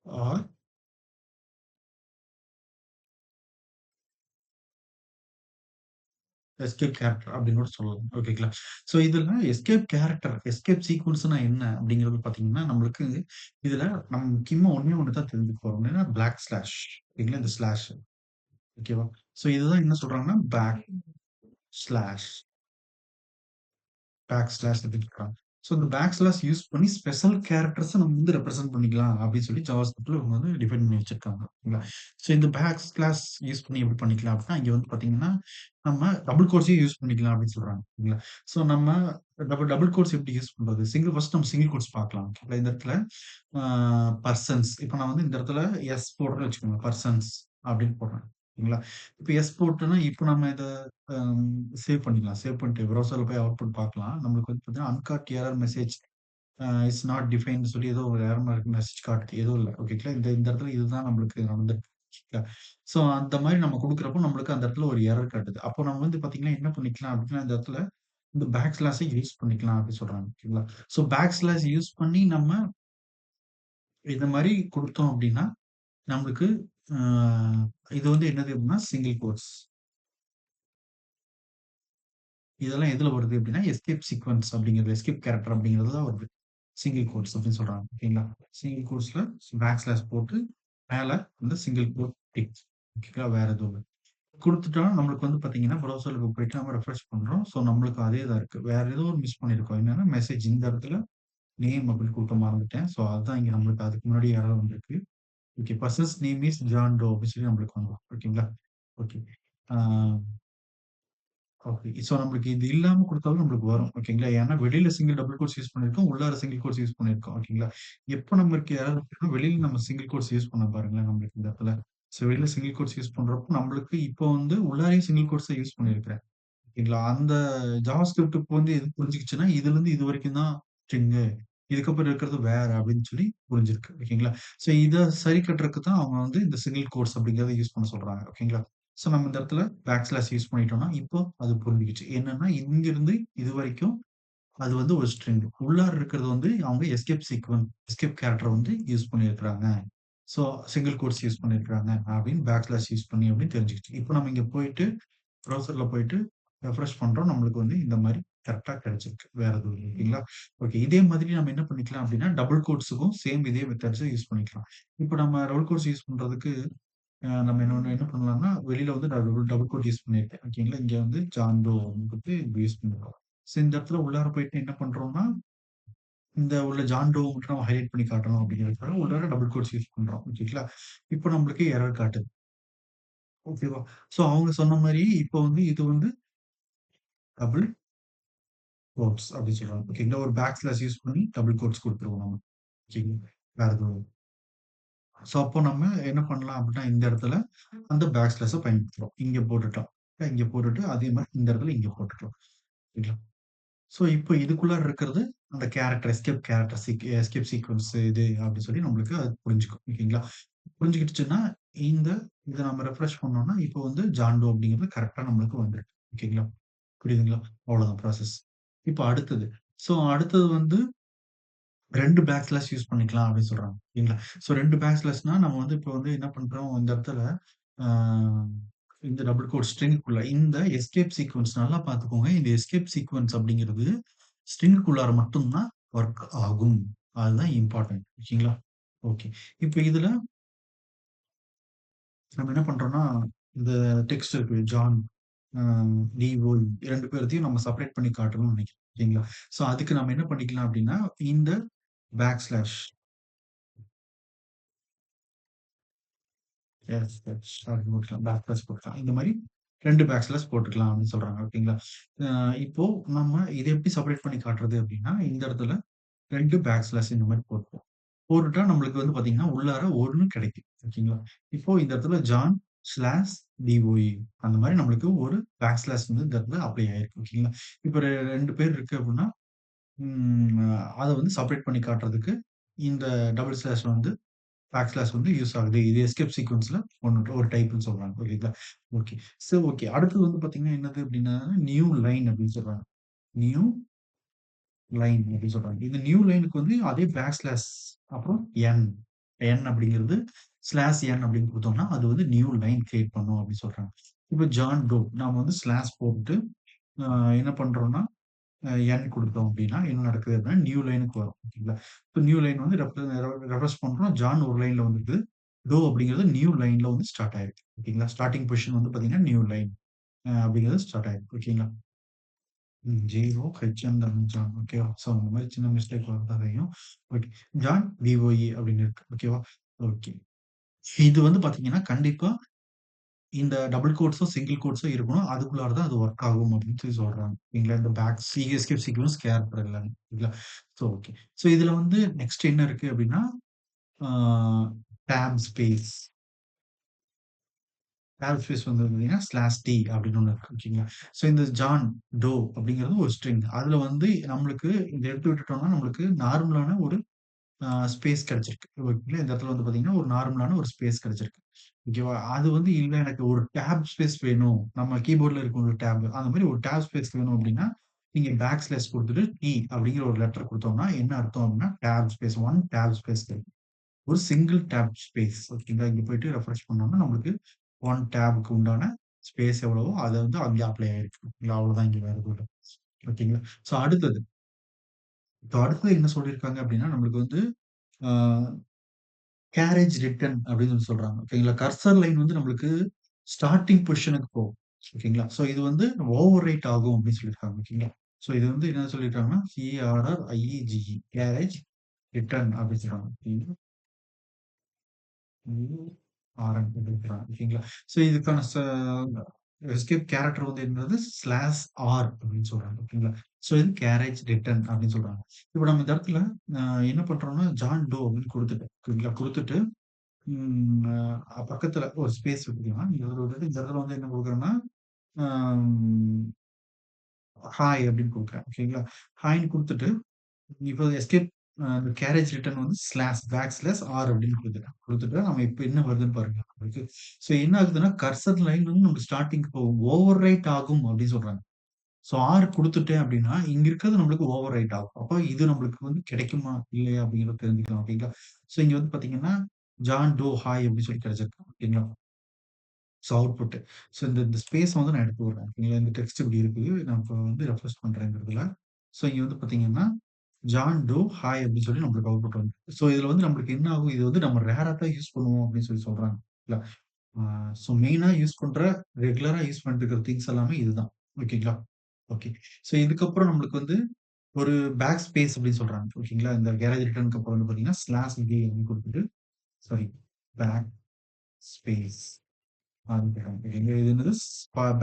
ஆர் எஸ்கேப் கேரக்டர் அப்படின்னு கூட சொல்லலாம். ஓகேங்களா? ஸோ இதுல எஸ்கேப் கேரக்டர், எஸ்கேப் சீக்வென்ஸ்னா என்ன அப்படிங்கிறது பார்த்தீங்கன்னா, நம்மளுக்கு இதுல நம்ம முக்கியமா ஒண்ணே ஒண்ணு தான் தெரிஞ்சுக்க போறோம். என்னன்னா பேக் ஸ்லாஷ் ஓகேங்களா? இந்த ஸ்லாஷ் ஓகேவா? ஸோ இதுதான் என்ன சொல்றாங்கன்னா, ஸ்லாஷ் பேக் ஸ்லாஷ் அப்படின்னு சொல்றாங்க. ஸோ இந்த பேக் ஸ்லாஷ் யூஸ் பண்ணி ஸ்பெஷல் கேரக்டர்ஸ நம்ம வந்து ரெப்ரசென்ட் பண்ணிக்கலாம் அப்படின்னு சொல்லி ஜாவாஸ்கிரிப்ட்ல இவங்க வந்து டிஃபைன் பண்ணி வச்சிருக்காங்க. ஓகேங்களா? ஸோ இந்த பேக் ஸ்லாஷ் யூஸ் பண்ணி எப்படி பண்ணிக்கலாம் அப்படின்னா, இங்க வந்து பார்த்தீங்கன்னா, நம்ம டபுள் கோட்ஸையும் யூஸ் பண்ணிக்கலாம் அப்படின்னு சொல்றாங்க. ஓகேங்களா? ஸோ நம்ம டபுள் டபுள் கோட்ஸ் எப்படி யூஸ் பண்றது? ஃபர்ஸ்ட் நம்ம சிங்கிள் கோட்ஸ் பார்க்கலாம். ஓகேங்களா? இந்த இடத்துல ஆ பெர்சன்ஸ் இப்ப நான் வந்து இந்த இடத்துல எஸ் போடுறேன்னு வச்சுக்கோங்க. பெர்சன்ஸ் அப்படின்னு போடுறேன். ஓகேங்களா? இப்ப எஸ் போட்டேன்னா, இப்ப நம்ம இத அம் சேவ் பண்ணிக்கலாம். சேவ் பண்ணிட்டு ப்ரௌசர்ல போய் அவுட்புட் பார்க்கலாம். நம்மளுக்கு வந்து பார்த்தீங்கன்னா, uncaught error message is not டிஃபைன்ட்ன்னு சொல்லி ஏதோ ஒரு எரர் மார்க் மெசேஜ் காட்டுது. எதுவும் இல்ல. ஓகேங்களா? இந்த இந்த இடத்துல இதுதான் நம்மளுக்கு நடந்திருக்கு. ஓகேங்களா? ஸோ அந்த மாரி நம்ம குடுக்குறப்போ நம்மளுக்கு அந்த இடத்துல ஒரு எரர் காட்டுது. அப்போ நம்ம வந்து பார்த்தீங்கன்னா, என்ன பண்ணிக்கலாம் அப்படின்னா, இந்த இடத்துல இந்த பேக் ஸ்லாஷ யூஸ் பண்ணிக்கலாம் அப்படின்னு சொல்றாங்க. ஓகேங்களா? ஸோ பேக் ஸ்லாஷ் யூஸ் பண்ணி நம்ம இந்த மாரி குடுத்தோம் அப்படின்னா, நம்மளுக்கு ஆ இது வந்து என்னது அப்படின்னா, சிங்கிள் கோட்ஸ். இதெல்லாம் எதுல வருது அப்படின்னா, எஸ்கேப் சீக்வென்ஸ் அப்படிங்கிறது, எஸ்கேப் கேரக்டர் அப்படிங்கிறது தான் வருது. சிங்கிள் கோட்ஸ் அப்படின்னு சொல்றாங்க. ஓகேங்களா? சிங்கிள் கோட்ஸ்ல பேக் ஸ்லாஷ் போட்டு மேல வந்து சிங்கிள் கோட் டிக். ஓகேங்களா? வேற எதுவும் இல்ல. குடுத்துட்டோம்னா நம்மளுக்கு வந்து பார்த்தீங்கன்னா, ப்ரௌசர்ல போயிட்டு நம்ம ரெஃப்ரெஷ் பண்றோம். ஸோ நம்மளுக்கு அதே தான் இருக்கு. வேற ஏதோ ஒரு மிஸ் பண்ணியிருக்கோம். என்னன்னா மெசேஜ் இந்த இடத்துல நேம் அப்படின்னு குடுக்க மறந்துட்டேன். ஸோ அதுதான் இங்க நம்மளுக்கு அதுக்கு முன்னாடி எரர் வந்திருக்கு. Okay. Persons name is John Doe அப்படின்னு சொல்லி நம்மளுக்கு வந்துரும். ஓகேங்களா? ஓகே. ஆ ஓகே. ஸோ நம்மளுக்கு இது இல்லாம குடுத்தாலும் நம்மளுக்கு வரும். ஓகேங்களா? ஏன்னா வெளியில சிங்கிள் டபுள் கோட்ஸ் யூஸ் பண்ணியிருக்கோம். உள்ளார சிங்கிள் கோட்ஸ் யூஸ் பண்ணியிருக்கோம். ஓகேங்களா? எப்போ நம்மளுக்கு எரர் இருக்குன்னா, வெளியில நம்ம சிங்கிள் கோட்ஸ் யூஸ் பண்ணோம் பாருங்களேன் நம்மளுக்கு இந்த இடத்துல. ஸோ வெளியில சிங்கிள் கோட்ஸ் யூஸ் பண்றப்போ நம்மளுக்கு இப்போ வந்து உள்ளாரையும் சிங்கிள் கோட்ஸ் தான் யூஸ் பண்ணியிருக்கிறேன். ஓகேங்களா? அந்த ஜாவாஸ்கிரிப்ட்க்கு வந்து எது புரிஞ்சுக்கிச்சுன்னா, இதுலருந்து இதுவரைக்கும் தான் ஸ்ட்ரிங்கு. இதுக்கப்புறம் இருக்கிறது வேற அப்படின்னு சொல்லி புரிஞ்சிருக்கு. ஓகேங்களா? ஸோ இத சரி கட்டுறதுக்கு தான் அவங்க வந்து இந்த சிங்கிள் கோட்ஸ் அப்படிங்கிறத யூஸ் பண்ண சொல்றாங்க. ஓகேங்களா? ஸோ நம்ம இந்த இடத்துல பேக் ஸ்லாஷ் யூஸ் பண்ணிட்டோம்னா, இப்போ அது புரிஞ்சுக்கிச்சு. என்னன்னா, இங்கிருந்து இதுவரைக்கும் அது வந்து ஒரு ஸ்ட்ரிங். உள்ளார இருக்கிறது வந்து அவங்க எஸ்கேப் கேரக்டர் வந்து யூஸ் பண்ணியிருக்கிறாங்க. ஸோ சிங்கிள் கோட்ஸ் யூஸ் பண்ணியிருக்கிறாங்க அப்படின்னு பேக் ஸ்லாஷ் யூஸ் பண்ணி அப்படின்னு தெரிஞ்சுக்கிச்சு. இப்போ நம்ம இங்க போயிட்டு ப்ரௌசர்ல போயிட்டு ரெஃப்ரெஷ் பண்றோம். நம்மளுக்கு வந்து இந்த மாரி கரெக்ட்டா கிடைச்சிருக்கு. வேற எதுவும் இல்ல. ஓகேங்களா? ஓகே. இதே மாதிரி நம்ம என்ன பண்ணிக்கலாம் அப்டின்னா, டபுள் கோட்ஸ்க்கும் சேம் இதே மெத்தட்ஸ யூஸ் பண்ணிக்கலாம். இப்ப நம்ம டபுள் கோட்ஸ் யூஸ் பண்றதுக்கு நம்ம என்ன பண்ணலாம்னா, வெளியில வந்து டபுள் டபுள் கோட் யூஸ் பண்ணியிருக்கேன். ஓகேங்களா? இங்க வந்து ஜான் டோ குடுத்து யூஸ் பண்ணிருக்கோம். ஸோ இந்த இடத்துல உள்ளார போயிட்டு என்ன பண்றோம்னா, இந்த உள்ள ஜான் டோவ மட்டும் நம்ம ஹைலைட் பண்ணி காட்டணும் அப்டிங்கிறதுக்காக உள்ளார டபுள் கோட்ஸ் யூஸ் பண்றோம். ஓகேங்களா? இப்ப நம்மளுக்கு எரர் காட்டுது. ஓகேவா? ஸோ அவங்க சொன்ன மாரி இப்ப வந்து இது வந்து டபுள் கோட்ஸ் அப்படி சொல்றாங்க. ஓகேங்களா? ஒரு பேக் ஸ்லாஷ் யூஸ் பண்ணி டபுள் கோட்ஸ் குடுத்துருவோம் நம்ம. ஓகேங்களா? வேற எதுவும் ஸோ அப்போ நம்ம என்ன பண்ணலாம் அப்படின்னா, இந்த இடத்துல அந்த பேக் ஸ்லாஷ பயன்படுத்துறோம். இங்க போட்டுட்டோம். இங்க போட்டுட்டு அதே மாரி இந்த இடத்துல இங்க போட்டுக்கலாம். ஓகேங்களா? ஸோ இப்போ இதுக்குள்ளார இருக்கிறது அந்த கேரக்டர் எஸ்கேப் சீக்வென்ஸ் இது அப்படின்னு சொல்லி நம்மளுக்கு அது புரிஞ்சுக்கும். ஓகேங்களா? புரிஞ்சுக்கிடுச்சுன்னா, இந்த இத நம்ம ரெஃப்ரெஷ் பண்ணோம்னா, இப்போ வந்து ஜான் டோ அப்படிங்கிறது கரெக்ட்டா நம்மளுக்கு வந்துருக்கு. ஓகேங்களா? புரியுதுங்களா? அவ்வளோதான் ப்ராசஸ். இப்போ அடுத்தது. ஸோ அடுத்தது வந்து 2 பேக் ஸ்லாஷ் யூஸ் பண்ணிக்கலாம் அப்படின்னு சொல்றாங்க. ஓகேங்களா? ஸோ 2 பேக் ஸ்லாஷ்னா நம்ம வந்து இப்போ வந்து என்ன பண்றோம், இந்த இடத்துல ஆ இந்த டபுள் கோட் ஸ்ட்ரிங்க்குள்ள இந்த எஸ்கேப் சீக்வென்ஸ் நல்லா பார்த்துக்கோங்க. இந்த எஸ்கேப் சீக்வென்ஸ் அப்படிங்கிறது ஸ்ட்ரிங்க்குள்ளார மட்டும் தான் வொர்க் ஆகும். அதுதான் இம்பார்ட்டன்ட். ஓகேங்களா? ஓகே. இப்ப இதுல நம்ம என்ன பண்றோம்னா, இந்த டெக்ஸ்ட் இருக்கு. ஜான், அ டிஓ 2 பேர்த்தையும் நம்ம செப்பரேட் பண்ணி காட்டணும்னு நெனைக்கிறேன். ஓகேங்களா? ஸோ அதுக்கு நம்ம என்ன பண்ணிக்கலாம் அப்படின்னா, இந்த பேக் ஸ்லாஷ் எஸ், எஸ். அப்படி போட்டுக்கலாம். பேக் ஸ்லாஷ் போட்டுக்கலாம். இந்த மாரி 2 பேக் ஸ்லாஷ் போட்டுக்கலாம் அப்படின்னு சொல்றாங்க. ஓகேங்களா? அ இப்போ நம்ம இத எப்படி செப்பரேட் பண்ணி காட்டுறது அப்படின்னா, இந்த இடத்துல 2 பேக் ஸ்லாஷ் இந்த மாரி போட்டுப்போம். போட்டுட்டா நம்மளுக்கு வந்து பார்த்தீங்கன்னா, உள்ளார 1 கிடைக்கும். ஓகேங்களா? இப்போ இந்த இடத்துல ஜான் ஸ்லாஷ் டிஓஇ அந்த மாரி நம்மளுக்கு ஒரு பேக் ஸ்லாஷ் வந்து இந்த இடத்துல அப்ளை ஆயிருக்கு. ஓகேங்களா? இப்ப 2 பேர் இருக்கு அப்படின்னா, அத வந்து செப்பரேட் பண்ணி காட்டுறதுக்கு இந்த டபுள் ஸ்லாஷ் வந்து பேக் ஸ்லாஷ் வந்து யூஸ் ஆகுது. இது எஸ்கேப் சீக்வென்ஸ்ல ஒரு டைப்ன்னு சொல்றாங்க. ஓகேங்களா? ஓகே. So okay. அடுத்தது வந்து பார்த்தீங்கன்னா, என்னது அப்படின்னா, நியூ லைன் அப்படின்னு சொல்றாங்க. நியூ லைன் அப்படின்னு சொல்றாங்க. இந்த நியூ லைனுக்கு வந்து அதே பேக் ஸ்லாஷ் அப்புறம் என். என் அப்படிங்கிறது ஸ்லாஷ் என் அப்படின்னு குடுத்தோம்னா, அது வந்து நியூ லைன் கிரியேட் பண்ணும் அப்படின்னு சொல்றாங்க. இப்ப ஜான் டோ நாம வந்து ஸ்லாஷ் போட்டுட்டு அ என்ன பண்றோம்னா, என் குடுத்தோம் அப்படின்னா, என்ன நடக்குது அப்படின்னா, நியூ லைனுக்கு வரும். ஓகேங்களா? இப்ப நியூ லைன் வந்து ரெஃப்ரெஷ் பண்றோம். ஜான் ஒரு லைன்ல வந்துருக்குது. டோ அப்படிங்கிறது நியூ லைன்ல வந்து ஸ்டார்ட் ஆயிருக்கு. ஓகேங்களா? ஸ்டார்ட்டிங் பொசிஷன் வந்து பார்த்தீங்கன்னா, நியூ லைன் அப்படிங்கிறது ஸ்டார்ட் ஆயிருக்கு. ஓகேங்களா? Zero HN John. ஓகேவா? ஸோ அந்த மாரி சின்ன மிஸ்டேக் வரதான் செய்யும். ஓகே. ஜான் விஓஇ அப்படின்னு இருக்கு. ஓகேவா? ஓகே. இது வந்து பார்த்தீங்கன்னா, கண்டிப்பா இந்த டபுள் கோட்ஸோ, சிங்கிள் கோட்ஸோ இருக்கணும். அதுக்குள்ளார தான் அது வொர்க் ஆகும் அப்படின்னு சொல்லி சொல்றாங்க. ஓகேங்களா? இந்த பேக் எஸ்கேப் சீக்வென்ஸ், கேர் இல்லன்னு. ஓகேங்களா? So okay. ஸோ இதுல வந்து நெக்ஸ்ட் என்ன இருக்கு அப்படின்னா, ஆ டேப் ஸ்பேஸ். டேப் ஸ்பேஸ் வந்து பார்த்தீங்கன்னா, ஸ்லாஷ் டி அப்படின்னு ஒண்ணு இருக்கு. ஓகேங்களா? ஸோ இந்த ஜான் டோ அப்படிங்கிறது ஒரு ஸ்ட்ரிங். அதுல வந்து நம்மளுக்கு இத எடுத்து விட்டுட்டோம்னா, நம்மளுக்கு நார்மலான ஒரு ஸ்பேஸ் கிடைச்சிருக்கு. ஓகேங்களா? இந்த இடத்துல வந்து பார்த்தீங்கன்னா, ஒரு நார்மலான ஒரு ஸ்பேஸ் கிடைச்சிருக்கு. ஓகேவா? அது வந்து இல்ல எனக்கு ஒரு டேப் ஸ்பேஸ் வேணும். நம்ம கீபோர்ட்ல இருக்கும் ஒரு டேப். அந்த மாரி ஒரு டேப் ஸ்பேஸ் வேணும் அப்டின்னா, நீங்க பேக் ஸ்லாஷ் குடுத்துட்டு டி அப்படிங்கிற ஒரு லெட்டர் குடுத்தோம்னா, என்ன அர்த்தம் அப்டின்னா, டேப் ஸ்பேஸ் 1 டேப் ஸ்பேஸ் கிடைக்கும். ஒரு சிங்கிள் டேப் ஸ்பேஸ். ஓகேங்களா? இங்க போயிட்டு ரெஃப்ரெஷ் பண்ணோம்னா, நம்மளுக்கு 1 டேப்க்கு உண்டான ஸ்பேஸ் எவ்வளவோ, அது வந்து அங்கே அப்ளை ஆயிருக்கு. ஓகேங்களா? அவ்வளோதான் இங்க வேற எதுவும் இல்ல. ஓகேங்களா? ஸோ அடுத்தது. இப்போ அடுத்தது என்ன சொல்லியிருக்காங்க அப்டின்னா, நம்மளுக்கு வந்து ஆ கேரேஜ் ரிட்டர்ன் அப்படின்னு சொல்லி சொல்றாங்க. ஓகேங்களா? கர்சர் லைன் வந்து நம்மளுக்கு ஸ்டார்ட்டிங் பொசிஷனுக்கு போகும். ஓகேங்களா? ஸோ இது வந்து ஓவர் ரைட் ஆகும் அப்படின்னு சொல்லியிருக்காங்க. ஓகேங்களா? ஸோ இது வந்து என்ன சொல்லியிருக்காங்கன்னா, சிஆர்ஆர்ஐஇஜிஇ கேரேஜ் ரிட்டர்ன் அப்படின்னு சொல்றாங்க. ஆர்என் அப்படின்றாங்க. ஓகேங்களா? ஸோ இதுக்கான எஸ்கேப் கேரக்டர் வந்து என்னது ஸ்லாஷ் ஆர் அப்படின்னு சொல்றாங்க. ஓகேங்களா? ஸோ இது கேரேஜ் ரிட்டர்ன் அப்படின்னு சொல்றாங்க. இப்ப நம்ம இந்த இடத்துல அ என்ன பண்றோம்னா, ஜான் டோ அப்படின்னு குடுத்துட்டேன். ஓகேங்களா? குடுத்துட்டு ம். பக்கத்துல ஒரு ஸ்பேஸ் விட்டுக்கலாம். இந்த இடத்துல விட்டுட்டு, இந்த இடத்துல வந்து என்ன குடுக்குறேன்னா, அம் ஹாய் அப்படின்னு குடுக்குறேன். ஓகேங்களா? ஹாய்ன்னு குடுத்துட்டு, இப்போ எஸ்கேப் அந்த கேரேஜ் ரிட்டர்ன் வந்து பேக் ஸ்லாஷ் ஆர் அப்படின்னு குடுத்துட்டேன். குடுத்துட்டா நம்ம இப்ப என்ன வருதுன்னு பாருங்க நம்மளுக்கு. ஸோ என்ன ஆகுதுன்னா, கர்சர் லைன் வந்து நமக்கு ஸ்டார்ட்டிங்க்கு போகும். ஓவர் ரைட் ஆகும் அப்படின்னு சொல்றாங்க. ஸோ ஆர் குடுத்துட்டேன் அப்படின்னா, இங்க இருக்கிறது நம்மளுக்கு ஓவர் ரைட் ஆகும். அப்ப இது நம்மளுக்கு வந்து கிடைக்குமா? இல்லையா? அப்படிங்கிறத தெரிஞ்சுக்கலாம். ஓகேங்களா? ஸோ இங்க வந்து பார்த்தீங்கன்னா, ஜான் டோ ஹாய் அப்படின்னு சொல்லி கிடைச்சிருக்கு. ஓகேங்களா? So output. ஸோ இந்த இந்த ஸ்பேஸ வந்து நான் எடுத்து விடுறேன். ஓகேங்களா? இந்த டெக்ஸ்ட் இப்படி இருக்கு. நான் இப்ப வந்து ரெஃப்ரெஷ் பண்றேங்கிறதுல. ஸோ இங்க வந்து பார்த்தீங்கன்னா, ஜான் டோ ஹாய் அப்படின்னு சொல்லி நம்மளுக்கு அவுட்புட் வந்து ஸோ இதுல வந்து நம்மளுக்கு என்ன ஆகும்? இது வந்து நம்ம ரேரா தான் யூஸ் பண்ணுவோம் அப்படின்னு சொல்லி சொல்றாங்க. இல்ல. ஆ ஸோ மெயினா யூஸ் பண்ற, ரெகுலரா யூஸ் பண்ணிட்டு இருக்கிற திங்ஸ் எல்லாமே இதுதான். ஓகேங்களா? ஓகே. ஸோ இதுக்கப்புறம் நம்மளுக்கு வந்து ஒரு பேக் ஸ்பேஸ் அப்படின்னு சொல்றாங்க. ஓகேங்களா? இந்த கேரேஜ் ரிட்டர்ன்க்கு அப்புறம் வந்து பார்த்தீங்கன்னா, ஸ்லாஷ் பி அப்படின்னு குடுத்துட்டு சாரி பேக் ஸ்பேஸ் ஆரம்பிக்கிறாங்க. இது என்னது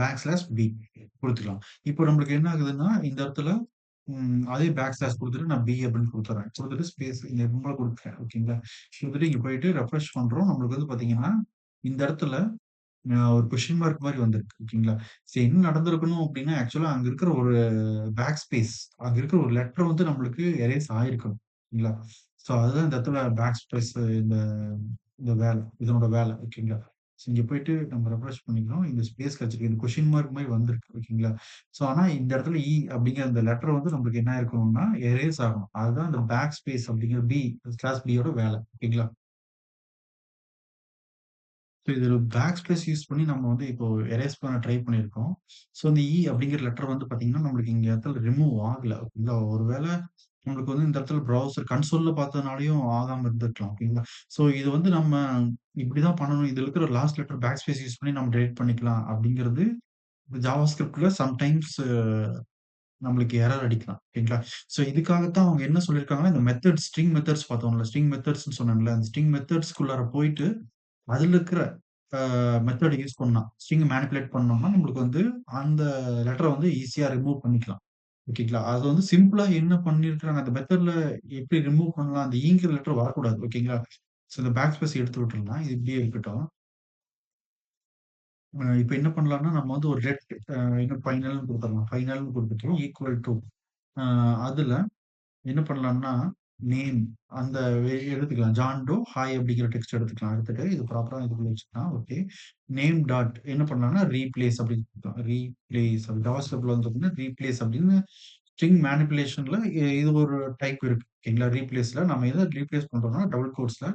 பேக் ஸ்லாஷ் பி குடுத்துக்கலாம். இப்போ நம்மளுக்கு என்ன ஆகுதுன்னா, இந்த இடத்துல அதே பேக் ஸ்லாஷ் குடுத்துட்டு நான் பி அப்படின்னு குடுத்துர்றேன். குடுத்துட்டு ஸ்பேஸ் இங்க ரொம்ப குடுத்துட்டேன். ஓகேங்களா? குடுத்துட்டு இங்க போயிட்டு ரெஃப்ரெஷ் பண்றோம். நம்மளுக்கு வந்து பார்த்தீங்கன்னா, இந்த இடத்துல ஒரு கொஸ்டின் மார்க் மாரி வந்திருக்கு. ஓகேங்களா? சரி என்ன நடந்திருக்கணும் அப்டின்னா, ஆக்சுவலா அங்க இருக்கிற ஒரு பேக் ஸ்பேஸ் அங்க இருக்கிற ஒரு லெட்டர் வந்து நம்மளுக்கு எரேஸ் ஆயிருக்கணும். ஓகேங்களா? ஸோ அதுதான் இந்த இடத்துல பேக் ஸ்பேஸ் இந்த இந்த வேல. இதனோட வேல. ஓகேங்களா? ஸோ இங்க போயிட்டு நம்ம ரெஃப்ரெஷ் பண்ணிக்கிறோம். இந்த ஸ்பேஸ் கிடைச்சிருக்கு. இந்த கொஸ்டின் மார்க் மாரி வந்திருக்கு. ஓகேங்களா? ஸோ ஆனா இந்த இடத்துல அப்படிங்கிற அந்த லெட்டர் வந்து நம்மளுக்கு என்ன ஆயிருக்கணும்னா, எரேஸ் ஆகணும். அதுதான் இந்த பேக் ஸ்பேஸ் அப்படிங்கிற கிளாஸ் பியோட வேல. ஓகேங்களா? ஸோ இது பேக் ஸ்பேஸ் யூஸ் பண்ணி நம்ம வந்து இப்போ எரேஸ் பண்ண ட்ரை பண்ணியிருக்கோம். ஸோ இந்த அப்படிங்கிற லெட்டர் வந்து பார்த்தீங்கன்னா, நம்மளுக்கு இங்க இடத்துல ரிமூவ் ஆகல. ஓகேங்களா? ஒரு வேள நம்மளுக்கு வந்து இந்த இடத்துல ப்ரௌசர் கன்சோல்ல பார்த்ததுனாலயும் ஆகாம இருந்திருக்கலாம். ஓகேங்களா? ஸோ இது வந்து நம்ம இப்படிதான் பண்ணணும். இதுல இருக்கிற last letter back space use பண்ணி நம்ம டிலீட் பண்ணிக்கலாம் அப்படிங்கிறது ஜாவாஸ்கிரிப்ட்ல சம்டைம்ஸ் நம்மளுக்கு எரர் அடிக்கலாம். ஓகேங்களா? ஸோ இதுக்காகத்தான் அவங்க என்ன சொல்லியிருக்காங்கன்னா, இந்த ஸ்ட்ரிங் மெத்தட்ஸ் பார்த்தோம்ல. ஸ்ட்ரிங் மெத்தட்ஸ்ன்னு சொன்னேன்ல. அந்த ஸ்ட்ரிங் மெத்தட்ஸ்க்குள்ளார போயிட்டு அதுல இருக்கிற மெத்தட் யூஸ் பண்ணா, ஸ்ட்ரிங் மேனிபுலேட் பண்ணோம்னா, நம்மளுக்கு வந்து அந்த லெட்டர வந்து ஈஸியா ரிமூவ் பண்ணிக்கலாம். ஓகேங்களா? அது வந்து சிம்பிளா என்ன பண்ணியிருக்கிறாங்க, அந்த மெத்தட்ல எப்படி ரிமூவ் பண்ணலாம், அந்த ஈங்கிற லெட்டர் வரக்கூடாது. ஓகேங்களா? ஸோ இந்த பேக் ஸ்பேஸ் எடுத்து விட்டுறலாம். இது இப்படியே இருக்கட்டும். இப்ப என்ன பண்ணலாம்னா, நம்ம வந்து ஒரு இன்னும் ஃபைனல்ன்னு குடுத்துறலாம். ஃபைனல்ன்னு குடுத்துட்டு ஈக்குவல் டூ அ அதுல என்ன பண்ணலாம்னா, நேம் அந்த எடுத்துக்கலாம். ஜான் டோ ஹாய் அப்படிங்கிற டெக்ஸ்ட் எடுத்துக்கலாம். எடுத்துட்டு இது ப்ராப்பரா இதுக்குள்ள வச்சுக்கலாம். ஓகே. நேம் டாட் என்ன பண்ணலாம்னா, ரீப்ளேஸ் அப்படின்னு குடுக்கலாம். ரீப்ளேஸ் அப்படி ஜாவாஸ்கிரிப்ட்ல வந்து பார்த்தீங்கன்னா, ரீப்ளேஸ் அப்படின்னு ஸ்ட்ரிங் மேனிபுலேஷன்ல இது ஒரு டைப் இருக்கு. ஓகேங்களா? ரீப்ளேஸ்ல நம்ம எத ரீப்ளேஸ் பண்றோம்னா, டபுள் கோட்ஸ்ல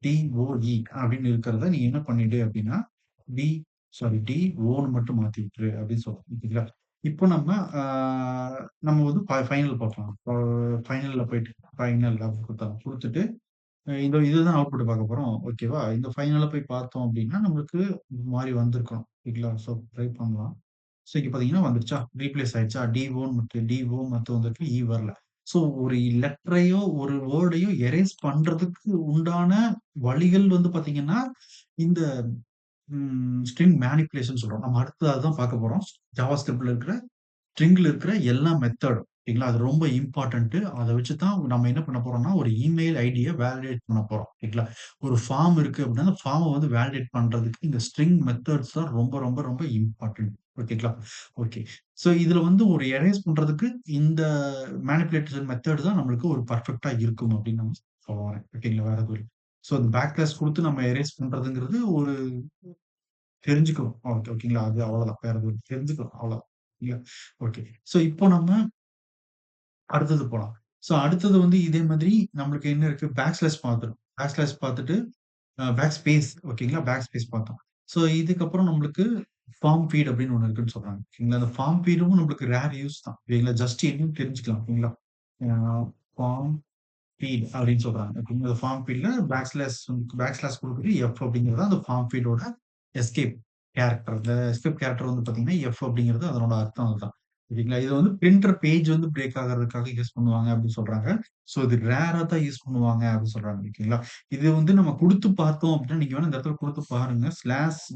டிஓஇ அப்படின்னு இருக்கிறத நீ என்ன பண்ணிடு அப்படின்னா, டி டிஓன்னு மட்டும் மாத்தி விட்டுரு அப்படின்னு சொல்றோம். ஓகேங்களா? இப்போ ஆ நம்ம வந்து ஃபைனல் பார்க்கலாம். இப்போ ஃபைனல்ல போயிட்டு ஃபைனல் அப்படின்னு குடுத்துட்டு இந்த இதுதான் அவுட்புட் பார்க்க போறோம். ஓகேவா? இந்த ஃபைனலா போய் பார்த்தோம் அப்படின்னா, நம்மளுக்கு இந்த மாரி வந்திருக்கும். ஓகேங்களா? ஸோ ட்ரை பண்ணலாம். ஸோ இங்க பார்த்தீங்கன்னா வந்துருச்சா? ரீப்ளேஸ் ஆயிடுச்சா? டி மட்டும் வந்திருக்கு. வரல. ஸோ ஒரு லெட்டரையோ, ஒரு வேர்டையோ எரேஸ் பண்றதுக்கு உண்டான வழிகள் வந்து பார்த்தீங்கன்னா, இந்த ஸ்ட்ரிங் மேனிபுலேஷன் சொல்றோம். நம்ம அடுத்து அதான் பார்க்க போறோம். ஜாவாஸ்கிரிப்ட்ல இருக்கிற ஸ்ட்ரிங்ல இருக்கிற எல்லா மெத்தடும். ஓகேங்களா? அது ரொம்ப இம்பார்ட்டன்ட்டு. அத வச்சு தான் நம்ம என்ன பண்ண போறோம்னா, ஒரு இமெயில் ஐடிய வேலிடேட் பண்ண போறோம். ஓகேங்களா? ஒரு ஃபார்ம் இருக்கு அப்படின்னா, அந்த ஃபார்ம வந்து வேலிடேட் பண்றதுக்கு இந்த ஸ்ட்ரிங் மெத்தட்ஸ் தான் ரொம்ப, ரொம்ப, ரொம்ப இம்பார்ட்டன்ட். ஓகேங்களா? ஓகே. ஸோ இதுல வந்து ஒரு எரேஸ் பண்றதுக்கு இந்த மேனிபுலேஷன் மெத்தட் தான் நம்மளுக்கு ஒரு பெர்ஃபெக்ட்டா இருக்கும் அப்படின்னு நான் சொல்ல வரேன். ஓகேங்களா? வேற எதுவும் இல்ல. ஸோ அந்த பேக் ஸ்லாஷ் குடுத்து நம்ம எரேஸ் பண்றதுங்கிறது ஒரு தெரிஞ்சுக்கணும். ஓகே, ஓகேங்களா? அது அவ்வளோதான். வேற எதுவும் இல்ல. தெரிஞ்சுக்கணும் அவ்வளோதான். இல்ல. ஓகே. ஸோ இப்போ நம்ம அடுத்தது போலாம். ஸோ அடுத்தது வந்து இதே மாதிரி நம்மளுக்கு என்ன இருக்கு? பேக் ஸ்லாஷ் பார்த்துரும். பேக் ஸ்லாஷ் பார்த்துட்டு பேக் ஸ்பேஸ் ஓகேங்களா? பேக் ஸ்பேஸ் பார்த்தோம். ஸோ இதுக்கப்புறம் நம்மளுக்கு ஃபார்ம் ஃபீட் அப்படின்னு ஒண்ணு இருக்குன்னு சொல்றாங்க. ஓகேங்களா? அந்த ஃபார்ம் ஃபீடும் நம்மளுக்கு ரேர் யூஸ் தான். ஓகேங்களா? ஜஸ்ட் என்னன்னு தெரிஞ்சுக்கலாம். ஓகேங்களா? அ ஃபார்ம் ஃபீட் அப்படின்னு சொல்றாங்க. ஓகேங்களா? அந்த ஃபார்ம் ஃபீல்ட்ல பேக் ஸ்லாஷ் குடுத்துட்டு எஃப் அப்படிங்கிறது தான் அந்த ஃபார்ம் ஃபீடோட எஸ்கேப் கேரக்டர். இந்த எஸ்கேப் கேரக்டர் வந்து பார்த்தீங்கன்னா, எஃப் அப்படிங்கிறது அதனோட அர்த்தம் அதுதான். சரிங்களா? இது வந்து பிரிண்டர் பேஜ் வந்து பிரேக் ஆகுறதுக்காக யூஸ் பண்ணுவாங்க அப்படின்னு சொல்றாங்க. ஸோ இது ரேரா தான் யூஸ் பண்ணுவாங்க அப்படின்னு சொல்றாங்க. ஓகேங்களா? இது வந்து நம்ம குடுத்து பார்த்தோம் அப்படின்னா, நீங்க வேணா இந்த இடத்துல குடுத்து பாருங்க.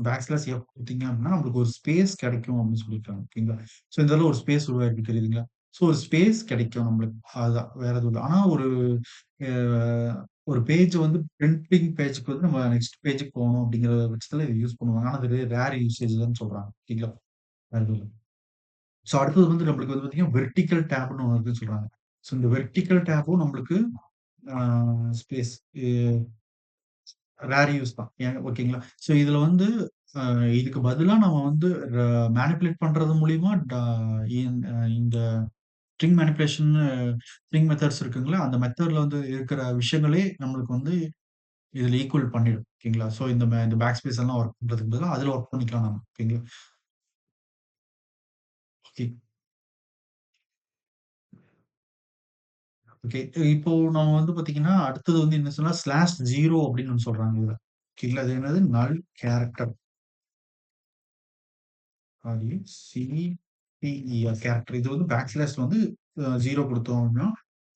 பேக் ஸ்லாஷ் எஃப் குடுத்தீங்க அப்படின்னா, நம்மளுக்கு ஒரு ஸ்பேஸ் கிடைக்கும் அப்படின்னு சொல்லியிருக்காங்க. ஓகேங்களா? ஸோ இந்த இடத்துல ஒரு ஸ்பேஸ் உருவாயிருக்கு தெரியுதுங்களா? ஸோ ஒரு ஸ்பேஸ் கிடைக்கும் நம்மளுக்கு. அதுதான். வேற எதுவும் இல்ல. ஆனா ஒரு பேஜ் வந்து பிரிண்டிங் பேஜ்க்கு வந்து நம்ம நெக்ஸ்ட் பேஜ்க்கு போகணும் அப்படிங்கிற பட்சத்துல இத யூஸ் பண்ணுவாங்க. ஆனா அது ரேர் யூசேஜ் தான் சொல்றாங்க. ஓகேங்களா? வேற எதுவும் இல்ல. ஸோ அடுத்தது வந்து நம்மளுக்கு வந்து பார்த்தீங்கன்னா, வெர்டிகல் டேப்ன்னு ஒண்ணு இருக்குன்னு சொல்றாங்க. ஸோ இந்த வெர்டிகல் டேப்பும் நம்மளுக்கு ஆ ஸ்பேஸ் எ ரேர் யூஸ் தான். ஓகேங்களா? ஸோ இதுல வந்து அ இதுக்கு பதிலா நம்ம வந்து ர மேனிபுலேட் பண்றது மூலியமா இந்த ஸ்ட்ரிங் மேனிபுலேஷன்னு ஸ்ட்ரிங் மெத்தட்ஸ் இருக்குங்களா, அந்த மெத்தட்ல வந்து இருக்கிற விஷயங்களே நம்மளுக்கு வந்து இதுல ஈக்குவல் பண்ணிடும். ஓகேங்களா? ஸோ இந்த பேக் ஸ்பேஸ் எல்லாம் வொர்க் பண்றதுக்கு பதிலா அதுல வொர்க் பண்ணிக்கலாம் நம்ம. ஓகேங்களா? ஓகே. ஓகே. இப்போ நம்ம வந்து பார்த்தீங்கன்னா, அடுத்தது வந்து என்ன சொன்னா, ஸ்லாஷ் 0 அப்படின்னு ஒண்ணு சொல்றாங்க இதுல. ஓகேங்களா? அது என்னது? நல் கேரக்டர். கேரக்டர். இது வந்து பேக் ஸ்லாஷ்ல வந்து 0 குடுத்தோம் அப்படின்னா,